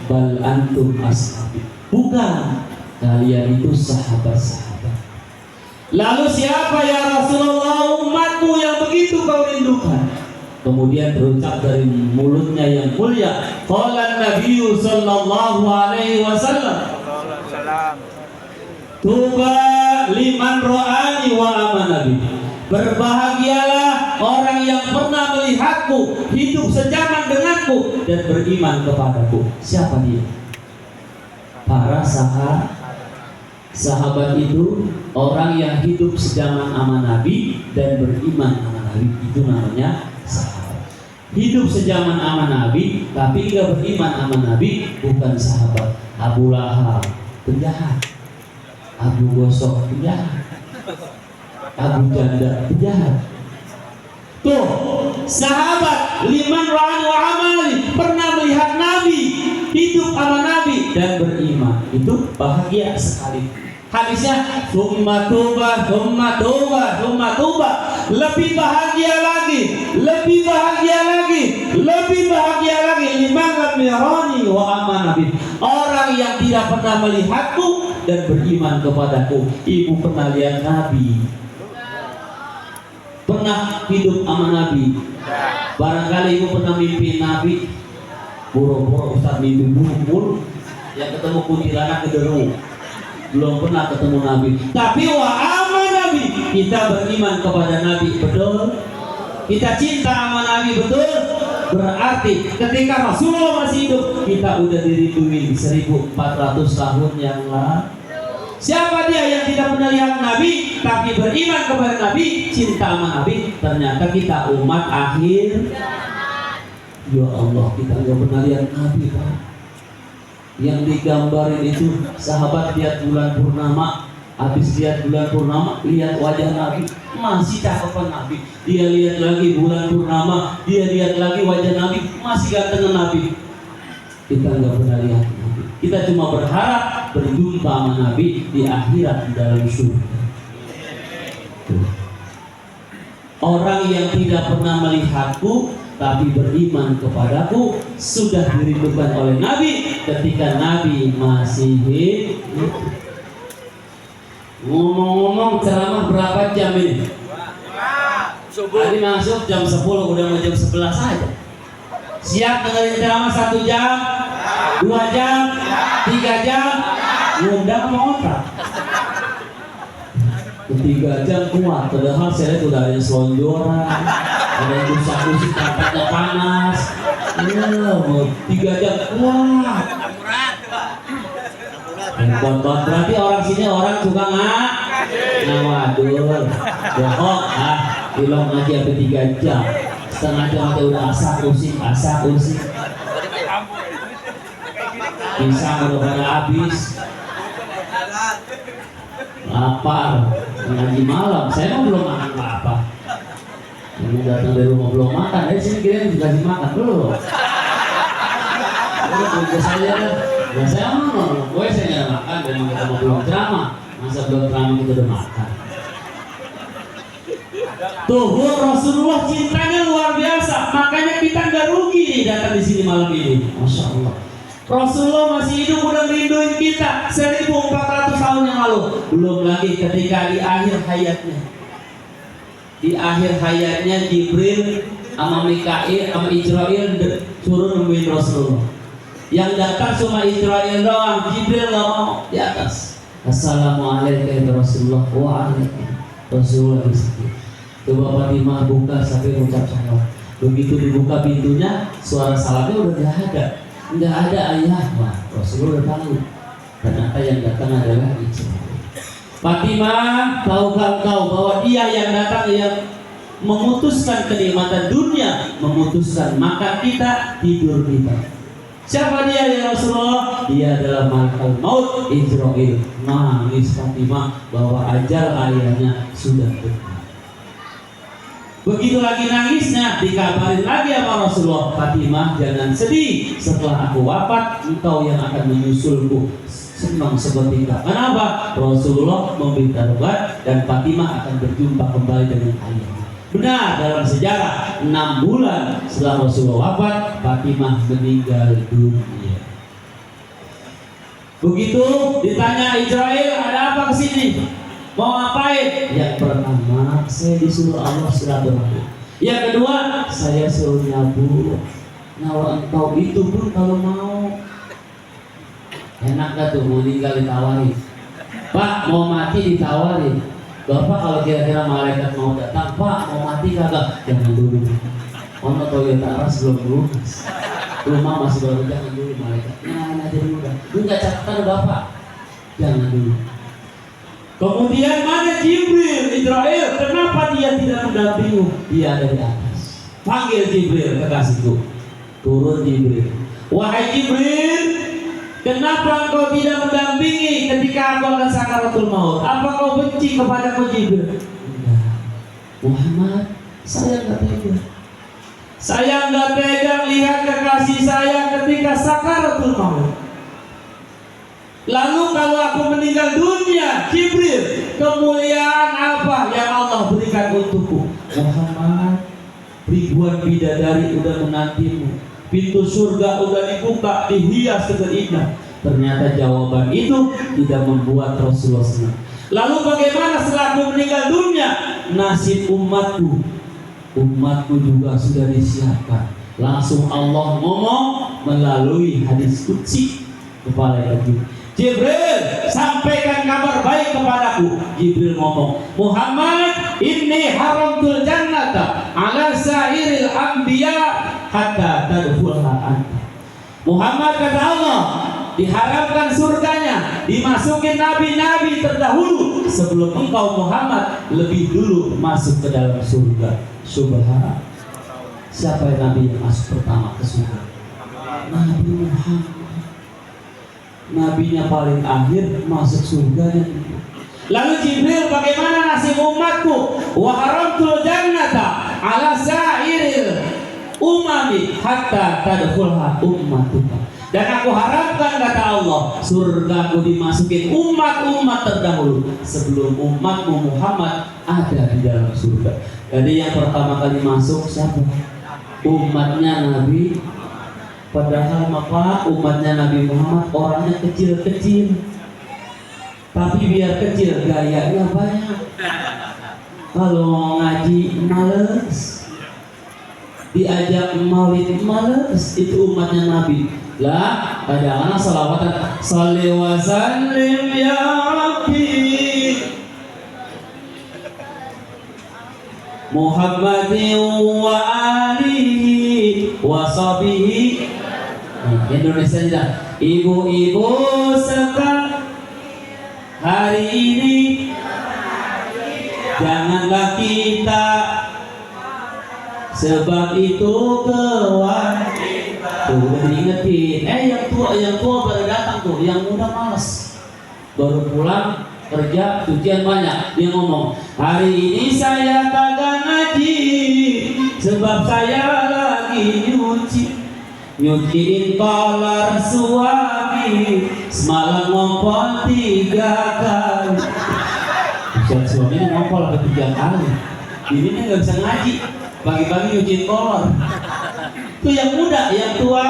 bal antum ashabi. Bukan, kalian itu sahabat-sahabat. Lalu siapa ya Rasulullah umatmu yang begitu kau rindukan? Kemudian terucap dari mulutnya yang mulia, qala Nabi sallallahu alaihi wasallam, tuba liman ra'ani wa amana bi. Berbahagialah orang yang pernah melihatku, hidup sejaman denganku dan beriman kepadaku. Siapa dia? Para sahabat itu orang yang hidup sejaman sama Nabi dan beriman sama Nabi, itu namanya sahabat. Hidup sejaman sama Nabi tapi tidak beriman sama Nabi, bukan sahabat. Abu Lahab penjahat, Abu Gosok penjahat, Abu Janda penjahat. Tuh, sahabat liman ra'an wa amali, pernah melihat Nabi, hidup sama Nabi dan beriman. Itu bahagia sekali. Hadisnya summa tuba, summa tuba, summa tuba. Lebih bahagia lagi, lebih bahagia lagi, lebih bahagia lagi liman lam yarani wa amana bi. Orang yang tidak pernah melihatku dan beriman kepadaku. Ibu pernah lihat Nabi, pernah hidup sama Nabi. Barangkali ibu pernah mimpi Nabi. Boro-boro Ustaz mimpi buruk yang ketemu kuntilanak gederu. Belum pernah ketemu Nabi. Tapi wa aman Nabi, kita beriman kepada Nabi, betul? Kita cinta sama Nabi, betul? Berarti ketika Rasulullah masih hidup, kita udah dirinduin 1400 tahun yang lalu. Siapa dia yang tidak pernah lihat Nabi tapi beriman kepada Nabi, cinta sama Nabi? Ternyata kita umat akhir. Ya Allah, kita nggak pernah lihat Nabi, Pak. Yang digambarin itu sahabat lihat bulan purnama, habis lihat bulan purnama lihat wajah Nabi, masih cakepan Nabi. Dia lihat lagi bulan purnama, dia lihat lagi wajah Nabi, masih ganteng Nabi. Kita nggak pernah lihat Nabi. Kita cuma berharap berjumpa sama Nabi di akhirat di dalam surga. Orang yang tidak pernah melihatku tapi beriman kepadaku sudah dirindukan oleh Nabi ketika Nabi masih hidup. Ngomong-ngomong, ceramah berapa jam ini? Tadi masuk jam 10, udah mau jam 11 aja. Siap dengerin ceramah 1 jam, 2 jam, 3 jam? Ngundang mau kontrak. 3 jam kuat, padahal saya udah ada yang selonjoran, ada yang usah-usik tempatnya panas. Mau 3 jam kuat. Kuat berarti orang sini orang suka nggak? Nah waduh, bohong ah, bilang ngaji sampai 3 jam, setengah jam aja udah asak-usik. Bisa udah pada habis, lapar, ngaji malam. Saya mah belum makan apa-apa. Yang datang dari rumah belum makan, dari sini kira dikasih makan belum. Terus saya, ya saya mau, gue saya nggak makan dan kita mau belum ceramah, masa belum ceramah kita udah makan. Tuh, Rasulullah cintanya luar biasa, makanya kita nggak rugi datang di sini malam ini, Masya Allah. Rasulullah masih hidup udah merinduin kita 1400 tahun yang lalu. Belum lagi ketika di akhir hayatnya. Di akhir hayatnya Jibril sama Mikail sama Israel suruh nemuin Rasulullah. Yang datang cuma Israel doang, Jibril nggak mau di atas. Assalamualaikum ya Rasulullah. Waalaikumsalam. Rasulullah bersikir. Coba Fatimah buka sampai ucap salam. Begitu dibuka pintunya, suara salamnya udah nggak ada ayah. Wah, Rasulullah udah tahu. Ternyata yang datang adalah Israel. Fatimah, tahukah engkau bahwa dia yang datang yang memutuskan kenikmatan dunia, memutuskan makan kita, tidur kita. Siapa dia ya Rasulullah? Dia adalah malaikat maut Israel. Nangis Fatimah bahwa ajal ayahnya sudah dekat. Begitu lagi nangisnya, dikabarin lagi sama Rasulullah, Fatimah jangan sedih, setelah aku wafat engkau yang akan menyusulku. Senang seketika. Kenapa? Rasulullah meminta obat dan Fatimah akan berjumpa kembali dengan ayahnya. Benar, dalam sejarah 6 bulan setelah Rasulullah wafat, Fatimah meninggal dunia. Begitu ditanya Israel, ada apa kesini? Mau ngapain? Yang pertama, saya disuruh Allah silaturahmi. Yang kedua, saya suruh nyabur nyawa engkau itu pun kalau mau. Enak gak tuh mau tinggal ditawarin? Pak mau mati ditawarin. Bapak kalau kira-kira malaikat mau datang, Pak mau mati kagak? Jangan dulu. Ono Toyota Ras belum lunas. Rumah masih baru, jangan dulu malaikat. Nyalain aja dulu dah. Enggak catatan Bapak. Jangan dulu. Kemudian mana Jibril, Israel? Kenapa dia tidak mendampingi? Dia ada di atas. Panggil Jibril kekasihku. Turun Jibril. Wahai Jibril, kenapa engkau tidak mendampingi ketika aku akan sakaratul maut? Apa kau benci kepadaku Jibril? Enggak. Muhammad, saya enggak tega. Saya enggak tega lihat kekasih saya ketika sakaratul maut. Lalu kalau aku meninggal dunia, Jibril, kemuliaan apa yang Allah berikan untukku? Muhammad, ribuan bidadari udah menantimu. Pintu surga udah dibuka, dihias dengan indah. Ternyata jawaban itu tidak membuat Rasulullah senang. Lalu bagaimana setelah aku meninggal dunia? Nasib umatku. Umatku juga sudah disiapkan. Langsung Allah ngomong melalui hadis qudsi kepada Jibril. Jibril, sampaikan kabar baik kepadaku. Jibril ngomong, Muhammad, inni haramtul jannata ala sa'iril anbiya hatta tadkhulha anta. Muhammad, kata Allah, diharapkan surganya dimasukin nabi-nabi terdahulu sebelum engkau Muhammad lebih dulu masuk ke dalam surga. Subhanallah. Siapa yang nabi yang masuk pertama ke surga? Nabi Muhammad. Nabinya paling akhir masuk surga. Lalu Jibril, bagaimana nasib umatku? Wa haramtul jannata ala sa'iril umami hatta tadkhulha ummatuka. Dan aku harapkan, kata Allah, surgaku dimasukin umat-umat terdahulu sebelum umatmu Muhammad ada di dalam surga. Jadi yang pertama kali masuk siapa? Umatnya Nabi. Padahal apa? Umatnya Nabi Muhammad orangnya kecil-kecil, tapi biar kecil gayanya banyak. Kalau ngaji males, diajak maulid males, itu umatnya Nabi. Lah, kadang-kadang salawatan, sholli wa sallim ya Rabbi Muhammadin wa alihi wa sahbihi. Indonesia tidak. Ibu-ibu serta hari ini janganlah kita sebab itu kewajiban. Tuh udah diingetin. Yang tua baru datang tuh, yang muda malas. Baru pulang kerja, cucian banyak. Dia ngomong, hari ini saya kagak ngaji sebab saya lagi nyuciin kolar suami, semalam ngompol 3 kali. Suami ngompol sampai 3 kali. Ini nggak bisa ngaji, pagi-pagi nyuciin kolor. Itu yang muda, yang tua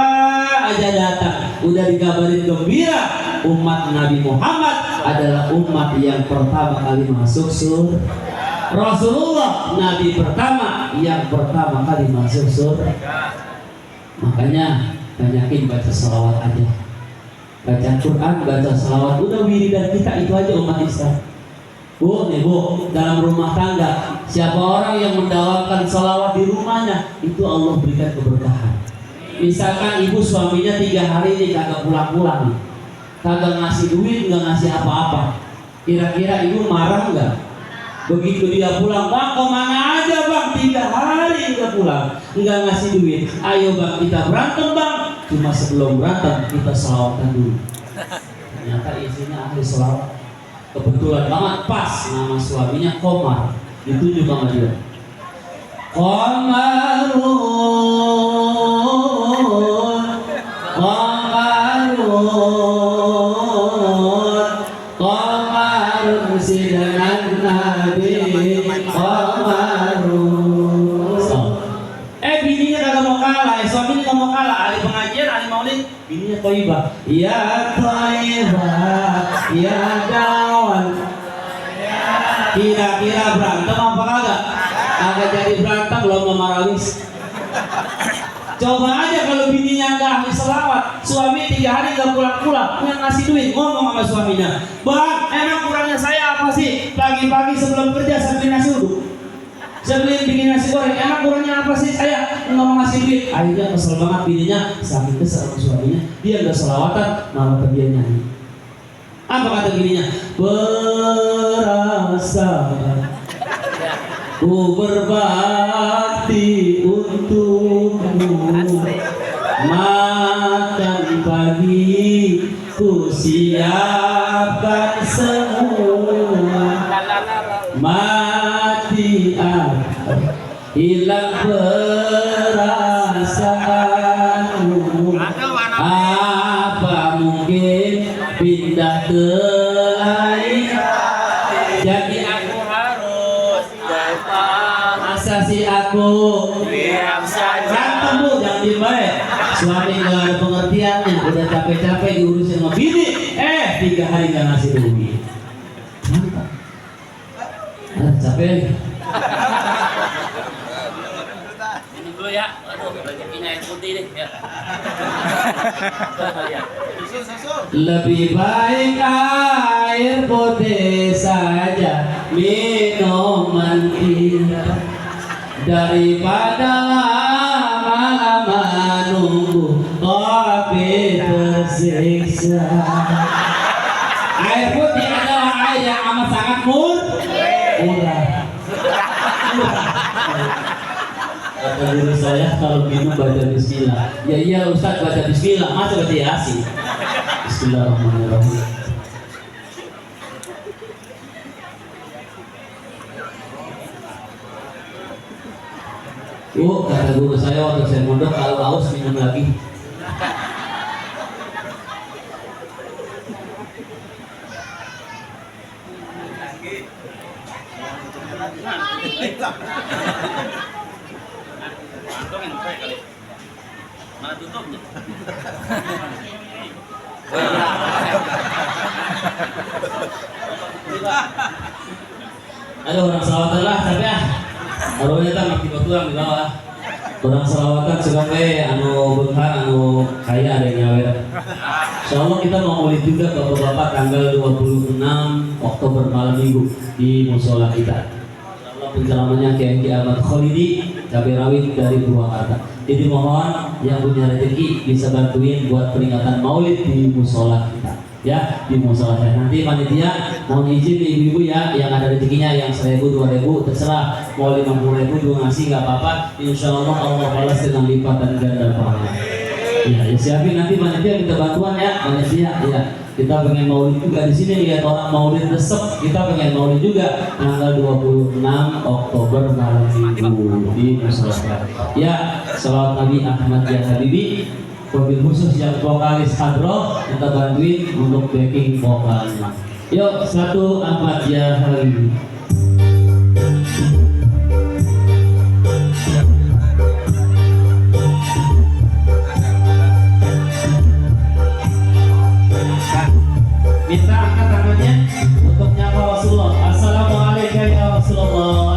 aja datang. Udah dikabarin gembira, umat Nabi Muhammad adalah umat yang pertama kali masuk surga. Rasulullah Nabi pertama yang pertama kali masuk surga. Makanya banyakin baca salawat aja, baca Quran, baca salawat, udah wiridan kita itu aja umat Islam. Bu, nih bu, dalam rumah tangga siapa orang yang mendawamkan salawat di rumahnya itu Allah berikan keberkahan. Misalkan ibu suaminya 3 hari ini kagak pulang-pulang nih, kagak ngasih duit, nggak ngasih apa-apa, kira-kira ibu marah nggak? Begitu dia pulang, bang kemana aja bang, 3 hari nggak pulang, nggak ngasih duit, ayo bang kita berantem bang. Cuma sebelum berantem kita salawatan dulu. Ternyata isinya ahli salawat. Kebetulan banget pas nama suaminya Komar, ditunjuk sama dia. Komarun, Komarun, Komarun sidangan Nabi Komarun. Bininya kagak mau kalah, suaminya kagak mau kalah. Ahli pengajian, ahli maulid, bininya Thaibah. Ya Thaibah, ya kawan. Kira-kira berantem apa kagak? Kagak jadi berantem lomba marawis. Coba aja kalau bininya nggak ahli selawat, suami 3 hari nggak pulang-pulang, nggak ngasih duit, ngomong sama suaminya, bang, emang kurangnya saya apa sih? Pagi-pagi sebelum kerja saya beli nasi uduk, saya beli bikin nasi goreng, emang kurangnya apa sih saya nggak mau ngasih duit? Akhirnya kesel banget bininya, saking kesel sama suaminya, dia nggak selawatan, malah dia nyanyi. Apa kata bininya? Berasa ku berbakti untukmu, makan pagi ku siapkan semua, mati hilang perasaanmu, apa mungkin pindah ke lain, jadi aku harus asasi aku diam saja. Berantem bu, jangan diem baik. Suami gak ada pengertiannya, udah capek-capek diurusin sama bini, 3 hari gak ngasih duit. Mantap. Capek. Ini dulu ya, aduh rezekinya air putih deh ya. Lebih baik air putih saja minuman kita daripada lama-lama nunggu kopi tersiksa. Air putih adalah air yang amat sangat murah. Kata guru saya kalau minum baca bismillah. Ya iya Ustaz baca bismillah, masa baca yasin. Bismillahirrahmanirrahim. Kata guru saya waktu saya mondok kalau haus minum lagi. Mana tutupnya? Aduh orang selawatan lah tapi ya. Kalau kita makin baturan di bawah. Orang selawatan sebagai anu benghar anu kaya ada yang nyawer. Insyaallah kita mau mulai juga Bapak-bapak tanggal 26 Oktober malam minggu di musola kita. Insyaallah penceramannya Kiai Ahmad Khalidi cabai rawit dari Purwakarta. Jadi mohon yang punya rezeki bisa bantuin buat peringatan Maulid di musola kita. Ya, di musola saya. Nanti panitia mohon izin ibu-ibu ya yang ada rezekinya yang 1.000 2.000 terserah, mau 50.000 juga ngasih nggak apa-apa. Insyaallah Allah balas dengan lipatan ganda pahala. Ya, siapin nanti panitia minta bantuan ya, panitia ya. Kita pengen maulid juga di sini lihat orang maulid resep, kita pengen maulid juga tanggal 26 Oktober malam minggu di musola. Ya, salawat Nabi Ahmad ya Habibi. Mobil khusus yang vokalis Hadroh kita bantuin untuk backing vokalnya. Yuk 1 ya Habibi. Minta angkat tangannya untuk nyapa Rasulullah. Assalamualaikum ya Rasulullah.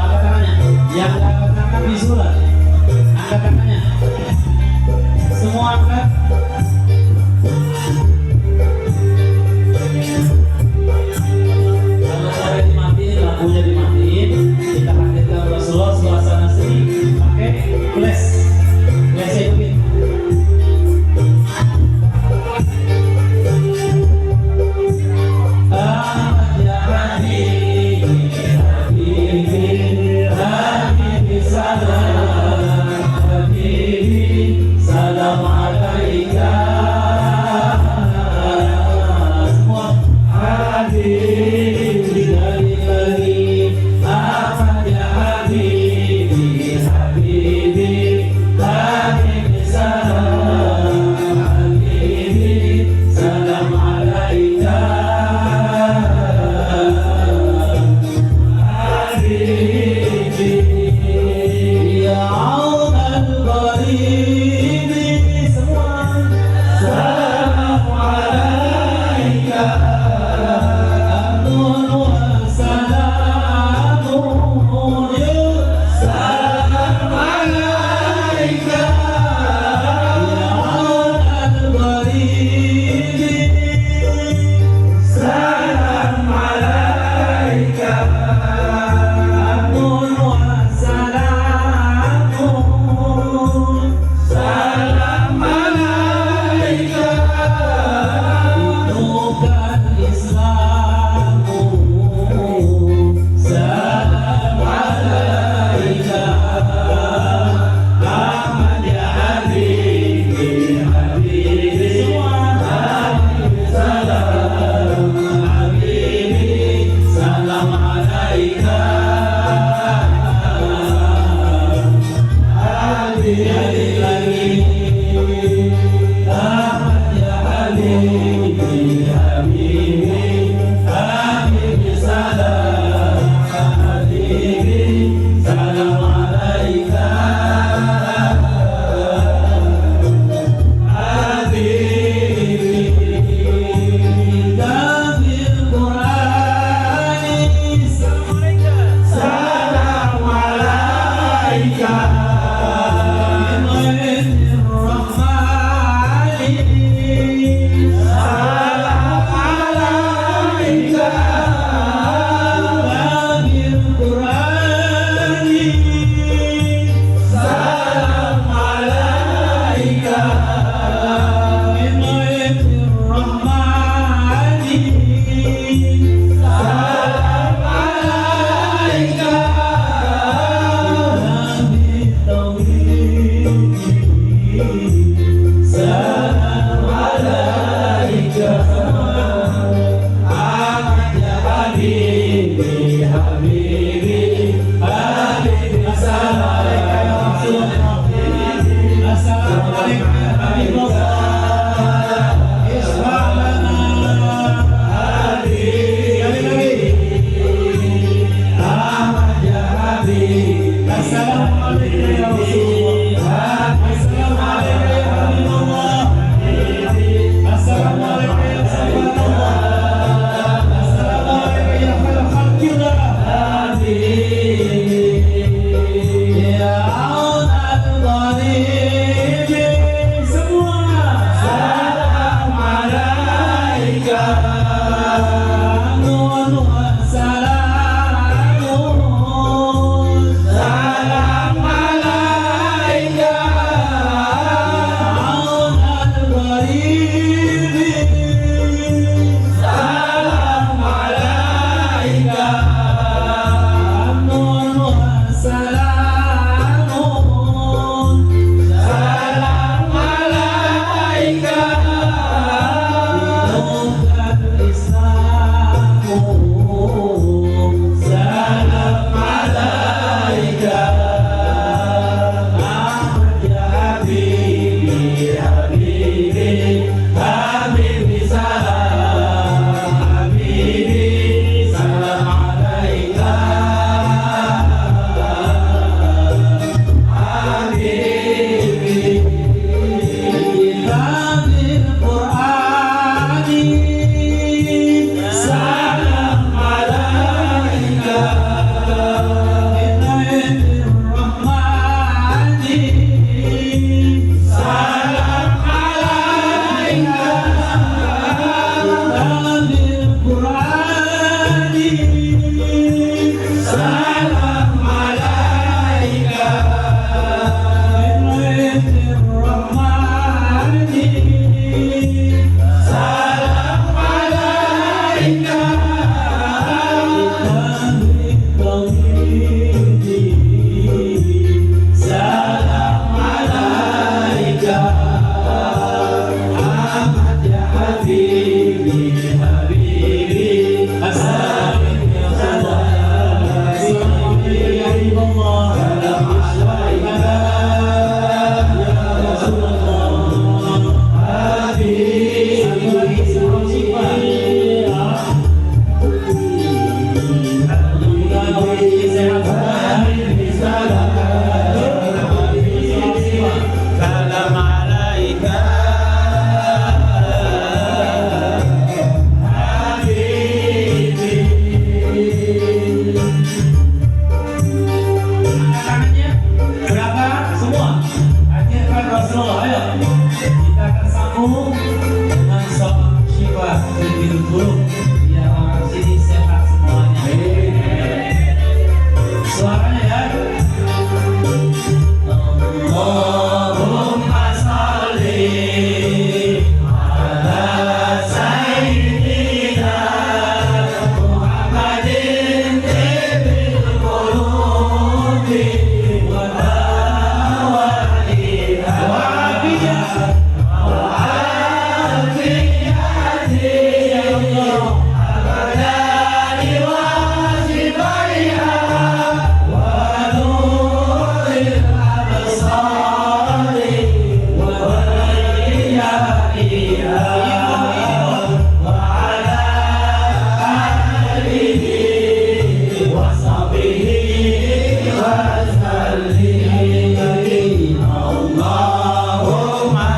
Allahumma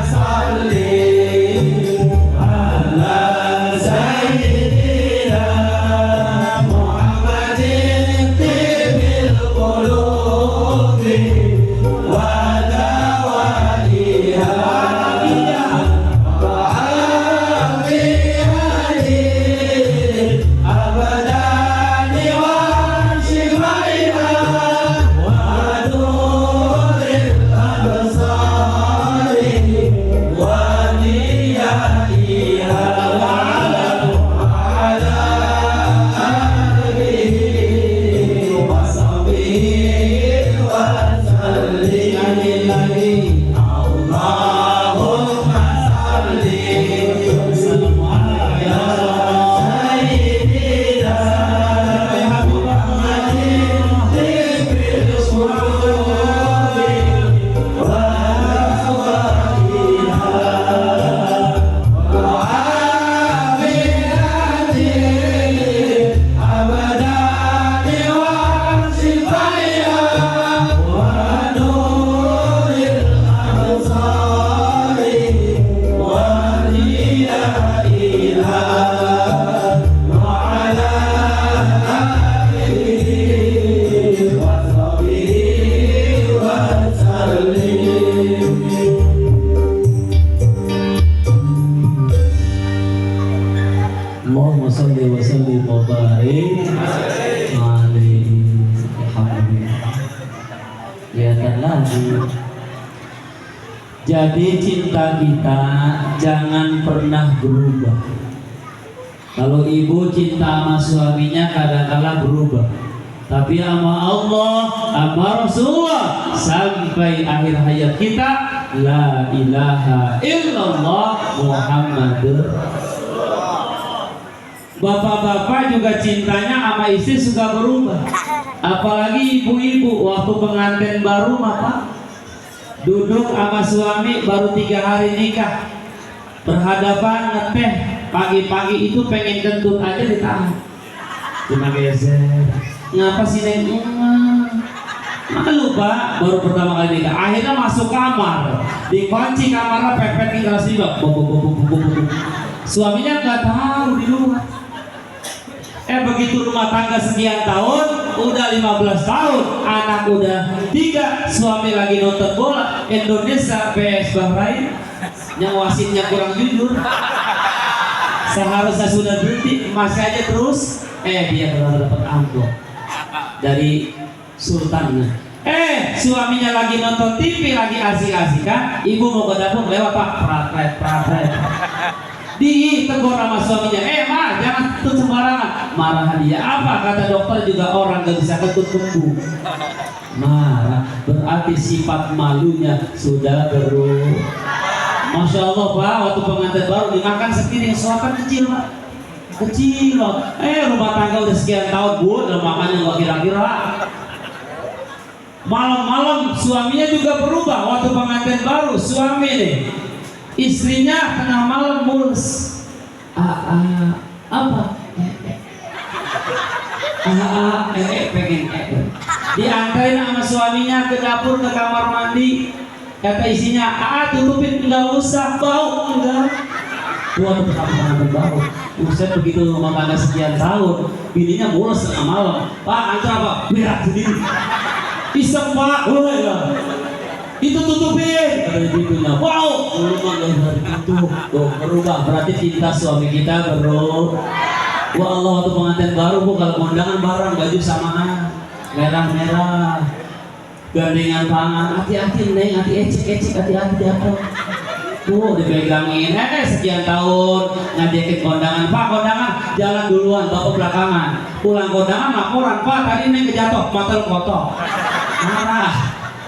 Jadi cinta kita jangan pernah berubah. Kalau ibu cinta sama suaminya kadang-kala berubah, tapi sama Allah, sama Rasulullah sampai akhir hayat kita, la ilaha illallah Muhammadur. Bapak-bapak juga cintanya sama istri suka berubah. Apalagi ibu-ibu waktu pengantin baru, Bapak duduk sama suami baru 3 hari nikah, berhadapan ngeteh pagi-pagi itu pengen kentut aja ditahan, cuma geser. Ngapa sih Neng? Malu Pak, baru pertama kali nikah. Akhirnya masuk kamar, dikunci kamarnya, pepet tinggal sibak. Suaminya nggak tahu di luar. Begitu rumah tangga sekian tahun, udah 15 tahun, anak udah 3, suami lagi nonton bola Indonesia PS Bahrain, yang wasitnya kurang jujur. Seharusnya sudah berhenti, masih aja terus. Dia baru dapat amplop dari sultannya. Suaminya lagi nonton TV, lagi asik-asik kan, ibu mau ke dapur lewat, Pak, pratret. Ditegur sama suaminya, Ma, jangan kentut sembarangan. Marah dia, apa kata dokter juga orang gak bisa kentut kentut. Marah, berarti sifat malunya sudah berubah. Masya Allah Pak, waktu pengantin baru dimakan sepiring suapan kecil Pak, kecil loh. Rumah tangga udah sekian tahun Bu, dalam makannya gak kira-kira. Malam-malam suaminya juga berubah. Waktu pengantin baru, suami nih, istrinya tengah malam mulus. Apa? Pengen diantarin sama suaminya ke dapur, ke kamar mandi. Kata isinya, tutupin, nggak usah, bau, enggak. Waktu pengantin baru, Ustaz begitu rumah tangga sekian tahun, bininya mulus tengah malam. Pak, antar apa? Berat sendiri. Iseng Pak, itu tutupin, ada pintunya. Wow, rumah dari itu tuh berubah. Berarti cinta suami kita berubah. Wah Allah, waktu pengantin baru Bu, kalau kondangan bareng baju samaan, merah-merah, gandengan tangan, hati-hati Neng, hati-hati, hati-hati apa? Tuh dipegangin, sekian tahun ngadain kondangan, Pak kondangan jalan duluan, bapak belakangan. Pulang kondangan laporan, Pak tadi Neng kejatuh, motor kotor. Marah,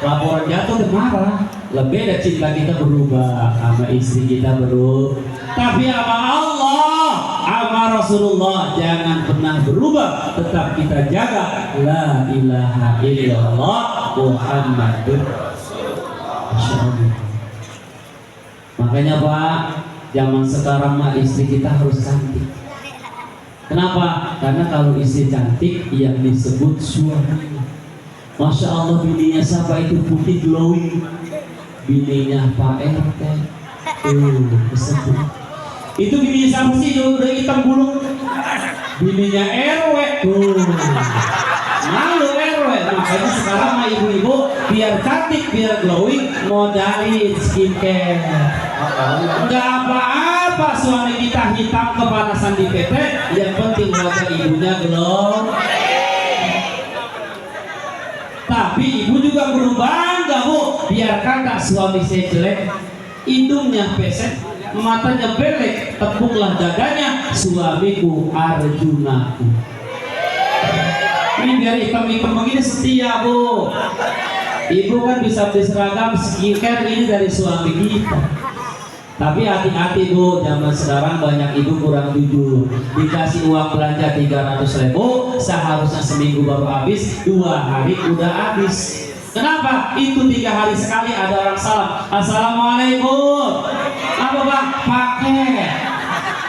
laporan jatuh udah marah. Lebih dari cinta kita berubah, sama istri kita berubah. Tapi sama Allah, sama Rasulullah jangan pernah berubah. Tetap kita jaga la ilaha illallah Muhammadur Rasulullah. Makanya Pak, zaman sekarang mah istri kita harus cantik. Kenapa? Karena kalau istri cantik yang disebut suami. Masya Allah, bininya siapa itu putih glowing, bininya Pak RT. Kesebut. Itu bininya siapa sih udah hitam bulu? Bininya RW. Malu RW. Makanya sekarang mah ibu-ibu biar cantik, biar glowing, modalin skincare. Enggak apa-apa suami kita hitam kepanasan di PT, yang penting wajah ibunya glow. Tapi ibu juga berubah enggak Bu? Biar kata suami saya jelek, hidungnya pesek, matanya belek, tepuklah dadanya, suamiku Arjunaku. Ini biar hitam-hitam begini setia Bu. Ibu kan bisa beli seragam skincare ini dari suami kita. Tapi hati-hati Bu, zaman sekarang banyak ibu kurang jujur. Dikasih uang belanja 300.000, seharusnya seminggu baru habis, 2 hari udah habis. Kenapa? Itu 3 hari sekali ada orang salam, Assalamualaikum. Apa Bang? Pakai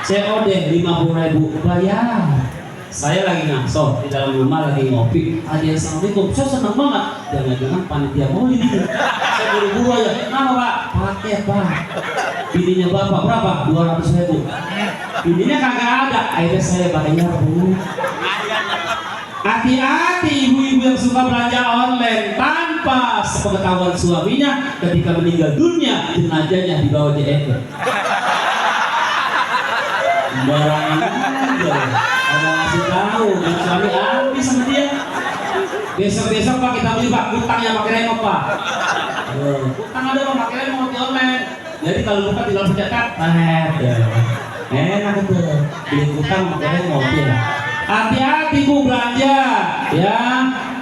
COD 50.000, bayar. Saya lagi ngaso di dalam rumah lagi ngopi. Ada Assalamualaikum, saya senang banget. Jangan-jangan panitia mau ini. Saya buru-buru aja. Nama Pak? Pakai Pak. Bininya Bapak berapa? 200.000. Bininya kagak ada. Akhirnya saya bayar Bu. Hati-hati ibu-ibu yang suka belanja online tanpa sepengetahuan suaminya, ketika meninggal dunia jenazahnya dibawa JNE. Sembarangan aja. Ada ngasih tahu, suami habis sama dia. Besok-besok Pak kita beli Pak, utang yang pakai remok Pak. Kan ada pemakaian mau di online. Jadi kalau buka tinggal pencet ya. Enak itu. Beli utang makanya mobil. Hati-hati Bu belanja ya.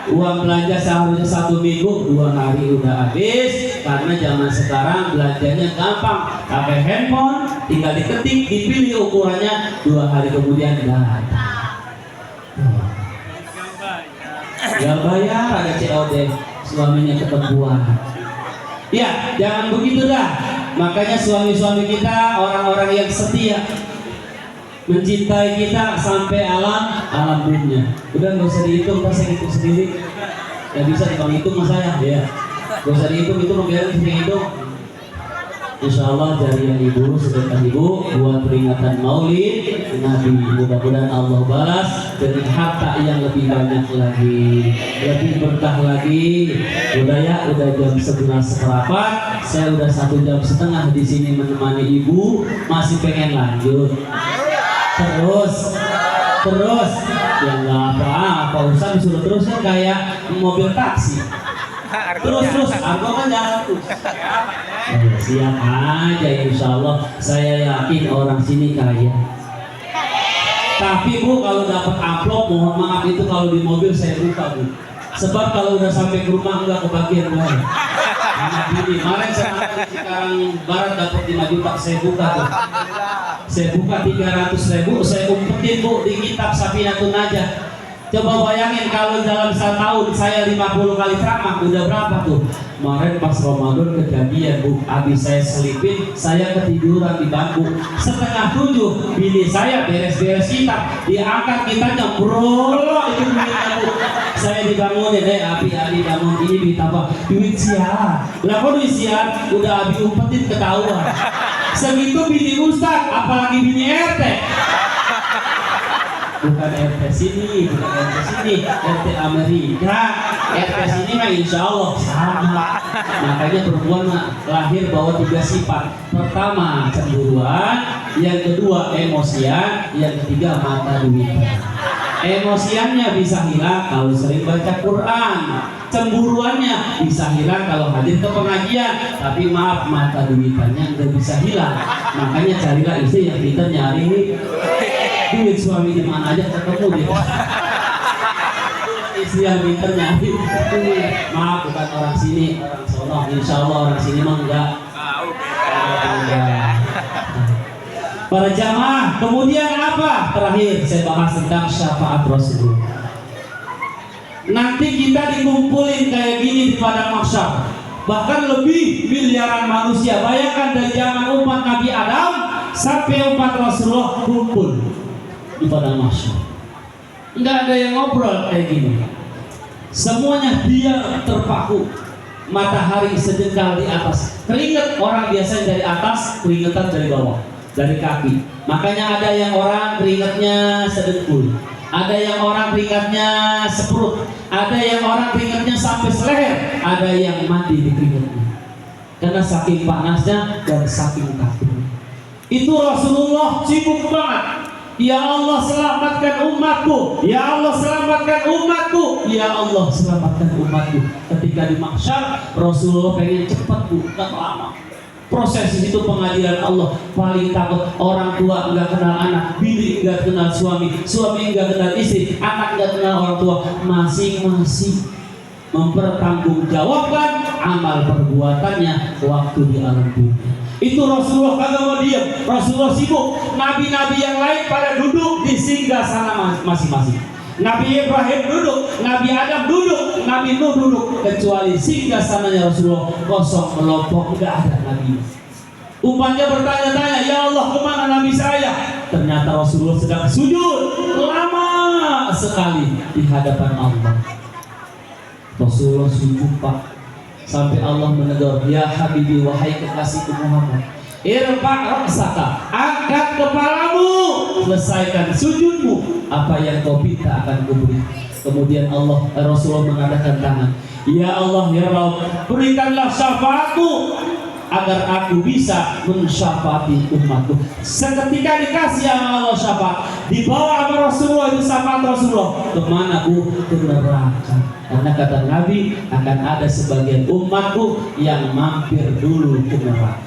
Uang belanja seharusnya 1 minggu, 2 hari udah habis. Karena zaman sekarang belanjanya gampang. Pakai handphone, tinggal diketik, dipilih ukurannya, 2 hari kemudian datang. Tinggal bayar, ada COD, suaminya ketemuan. Ya, jangan begitu dah. Makanya suami-suami kita orang-orang yang setia, mencintai kita sampai alam dunia. Udah nggak usah dihitung, saya hitung sendiri. Nggak bisa dihitung mas saya, ya. Nggak usah dihitung, itu membiarkan sendiri hitung. Insya Allah jariah ibu, sedekah ibu buat peringatan Maulid Nabi, mudah-mudahan Allah balas dengan harta yang lebih banyak lagi, lebih berkah lagi. Udah ya, udah jam 11:15, saya udah 1 jam setengah di sini menemani ibu, masih pengen lanjut. Terus ya nggak apa-apa, usah disuruh terus kan kayak mobil taksi. Terus aku kan jalan terus. Siap aja, insya Allah. Saya yakin orang sini kaya. Tapi Bu, kalau dapat amplop, mohon maaf itu kalau di mobil saya buka Bu. Sebab kalau udah sampai ke rumah nggak kebagian Bu. Ini kemarin saya makan Cikarang Barat dapat 5 juta, saya buka tuh. Saya buka 300.000, saya umpetin Bu di kitab Safinatun Najah. Coba bayangin kalau dalam 1 tahun saya 50 kali ceramah, udah berapa tuh? Kemarin pas Ramadan kejadian Bu, habis saya selipin, saya ketiduran di bangku. 6:30 bini saya beres-beres kitab, diangkat kitanya, bro, itu duitnya Bu. Saya dibangunin, Abi bangun, ini duit apa? Duit sial. Lah kok duit sial? Udah Abi umpetin ketahuan. Segitu bini Ustaz, apalagi bini RT. Bukan RT sini, RT Amerika. RT sini mah insya Allah sama. Makanya perempuan lahir bawa 3 sifat. Pertama cemburuan, yang kedua emosian, yang ketiga mata duitan. Emosiannya bisa hilang kalau sering baca Quran. Cemburuannya bisa hilang kalau hadir ke pengajian. Tapi maaf, mata duitannya nggak bisa hilang. Makanya carilah istri yang pintar nyari duit, suami di mana aja ketemu dia. Istri yang pintar nyari duit. Maaf, bukan orang sini, orang sono. Insya Allah orang sini mah enggak. Para jamaah, kemudian apa? Terakhir saya bahas tentang syafaat Rasulullah. Nanti kita dikumpulin kayak gini di padang mahsyar. Bahkan lebih miliaran manusia. Bayangkan dari zaman umat Nabi Adam sampai umat Rasulullah kumpul di padang mahsyar. Nggak ada yang ngobrol kayak gini. Semuanya dia terpaku. Matahari sejengkal di atas. Keringat orang biasanya dari atas, keringatan dari bawah, dari kaki. Makanya ada yang orang keringatnya sedengkul, ada yang orang keringatnya seperut, ada yang orang keringatnya sampai seleher, ada yang mati di keringatnya karena saking panasnya dan saking takutnya. Itu Rasulullah sibuk banget. Ya Allah selamatkan umatku, ya Allah selamatkan umatku, ya Allah selamatkan umatku. Ketika di mahsyar Rasulullah pengen cepat Bu, gak lama. Proses itu pengadilan Allah. Paling takut orang tua enggak kenal anak, bini enggak kenal suami, suami enggak kenal istri, anak enggak kenal orang tua. Masing-masing mempertanggungjawabkan amal perbuatannya waktu di alam dunia. Itu Rasulullah kagak mau diam. Rasulullah sibuk. Nabi-nabi yang lain pada duduk di singgasana masing-masing. Nabi Ibrahim duduk, Nabi Adam duduk, Nabi Nuh duduk. Kecuali singgasananya Rasulullah kosong melompok, enggak ada Nabi. Umatnya bertanya-tanya, ya Allah kemana Nabi saya? Ternyata Rasulullah sedang sujud lama sekali di hadapan Allah. Rasulullah sujud Pak, sampai Allah menegur, ya Habibi, wahai kekasihku Muhammad, irfa' ra'saka, angkat kepalamu, selesaikan sujudmu, apa yang kau minta akan kuberi. Kemudian Rasulullah mengadakan tangan, ya Allah ya Rabb, berikanlah syafaatmu agar aku bisa mensyafaati umatku. Seketika dikasih sama Allah syafaat, dibawa sama Rasulullah itu syafaat Rasulullah, kemana Bu? Ke neraka. Karena kata Nabi akan ada sebagian umatku yang mampir dulu ke neraka.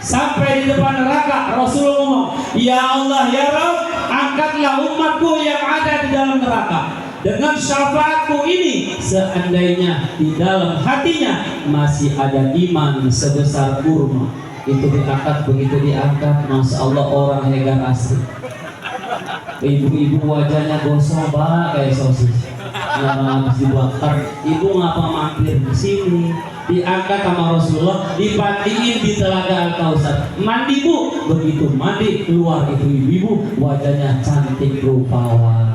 Sampai di depan neraka Rasulullah ngomong, ya Allah ya Rabb, angkatlah umatku yang ada di dalam neraka. Dengan syafaatku ini, seandainya di dalam hatinya masih ada iman sebesar kurma, itu diangkat. Begitu diangkat, Masya Allah, orang hegar asli. Ibu-ibu wajahnya gosong banget kayak sosis yang habis dibakar. Ibu ngapa mampir ke sini? Diangkat sama Rasulullah, dipandiin di telaga Al-Kausar. Mandi Bu, begitu mandi keluar itu ibu-ibu wajahnya cantik rupawan.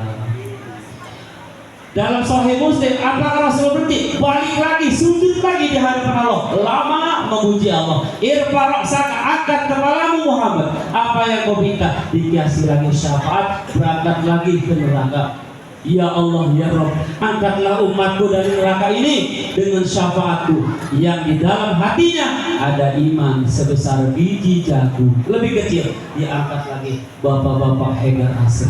Dalam Sahih Muslim, apakah Rasul berhenti? Balik lagi, sujud lagi di hadapan Allah, lama memuji Allah. Irfa ra'saka, angkat kepalamu Muhammad. Apa yang kau minta? Dikasih lagi syafaat, berangkat lagi ke neraka. Ya Allah ya Rabb, angkatlah umatku dari neraka ini dengan syafaatku, yang di dalam hatinya ada iman sebesar biji jagung. Lebih kecil, diangkat lagi. Bapak-bapak hegar asli,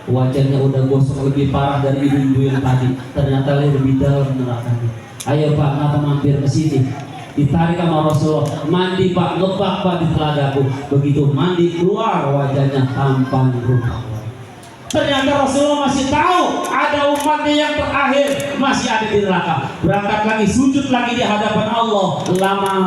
wajahnya udah gosong lebih parah dari ibu-ibu yang tadi. Ternyata lebih dalam nerakanya. Ayo Pak, kenapa mampir ke sini? Ditarik sama Rasulullah, mandi Pak, ngebak Pak di telagaku. Begitu mandi keluar wajahnya tampan rupawan. Ternyata Rasulullah masih tahu ada umatnya yang terakhir masih ada di neraka. Berangkat lagi, sujud lagi di hadapan Allah. Lama.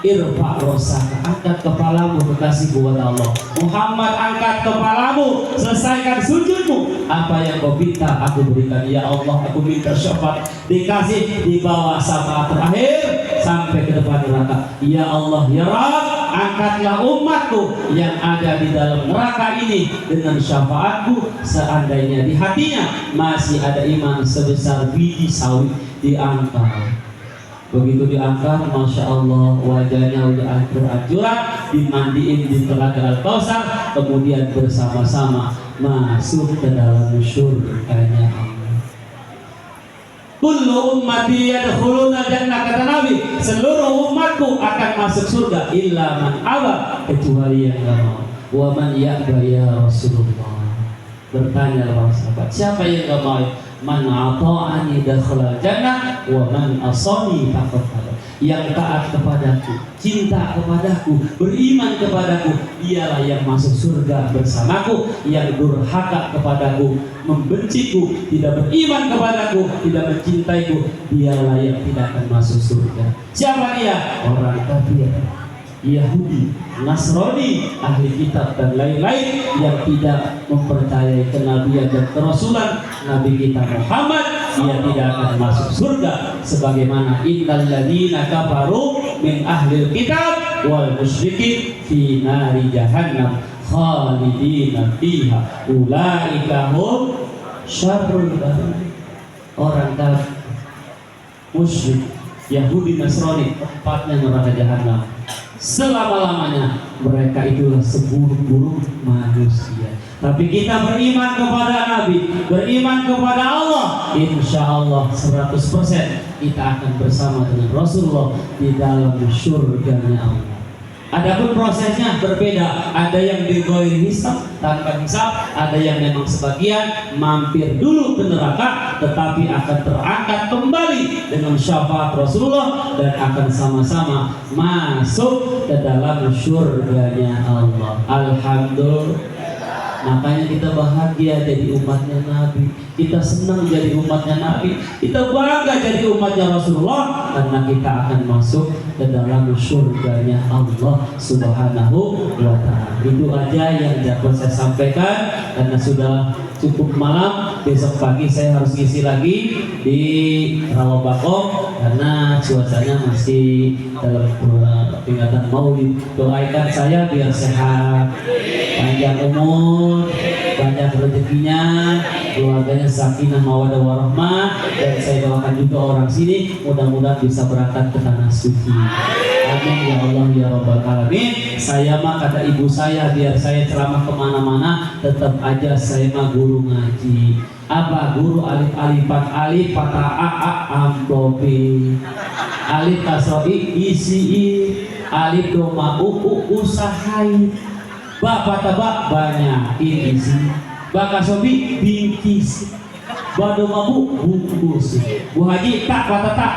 Irfa rosaka, angkat kepalamu kekasih buat Allah. Muhammad, angkat kepalamu, selesaikan sujudmu. Apa yang kau minta aku berikan. Ya Allah, aku minta syafaat. Dikasih, dibawa syafaat terakhir sampai ke depan neraka. Ya Allah ya Rabb, angkatlah umatku yang ada di dalam neraka ini dengan syafaatku. Seandainya di hatinya masih ada iman sebesar biji sawi, diangkat. Begitu diangkat, Masya Allah, wajahnya udah hancur-hancuran, dimandiin di telaga Al-Kausar, kemudian bersama-sama masuk ke dalam surganya Allah. Kullu ummati yadkhuluna jannah, kata Nabi, seluruh umatku akan masuk surga illa man aba, kecuali yang enggak mau. Wa man ya'ba ya Rasulullah. Bertanya para sahabat, siapa yang enggak mau? Man ata'ani dakhala jannah wa man asani faqad aba. Yang taat kepadaku, cinta kepadaku, beriman kepadaku, dialah yang masuk surga bersamaku. Yang durhaka kepadaku, membenciku, tidak beriman kepadaku, tidak mencintaiku, dialah yang tidak akan masuk surga. Siapa dia? Orang kafir, Yahudi, Nasrani, ahli kitab dan lain-lain yang tidak mempercayai kenabian dan kerasulan Nabi kita Muhammad, dia tidak akan masuk surga. Sebagaimana innal ladzina kafaru min ahli kitab wal musyrikin fi nari jahannam khalidina fiha ulaika hum syarrul bariyah. Orang kafir, musyrik, Yahudi, Nasrani, tempatnya neraka jahanam selama-lamanya. Mereka itulah seburuk-buruk manusia. Tapi kita beriman kepada Nabi, beriman kepada Allah, insya Allah 100% kita akan bersama dengan Rasulullah di dalam surganya Allah. Adapun prosesnya berbeda, ada yang digoiri hisab, tanpa hisab, ada yang memang sebagian mampir dulu ke neraka, tetapi akan terangkat kembali dengan syafaat Rasulullah dan akan sama-sama masuk ke dalam surganya Allah. Alhamdulillah. Makanya kita bahagia jadi umatnya Nabi, kita senang jadi umatnya Nabi, kita bangga jadi umatnya Rasulullah, karena kita akan masuk ke dalam surganya Allah Subhanahu wa ta'ala. Itu aja yang dapat saya sampaikan, karena sudah cukup malam. Besok pagi saya harus ngisi lagi di Rawabakom karena cuacanya masih dalam peringatan Maulid. Doakan saya biar sehat, panjang umur, banyak rezekinya, keluarganya sakinah mawaddah warahmah, dan saya doakan juga orang sini mudah-mudahan bisa berangkat ke tanah suci. Amin ya Allah ya Rabbal Alamin. Saya mah kata ibu saya, biar saya ceramah kemana-mana tetap aja saya mah guru ngaji. Apa guru alif alifat alif patah a a amplopin. alif kasroi isi, alif doma usahai, ba pataba banyak isi, ba kasobi bingkis, ba doma bungkus, bu haji tak patata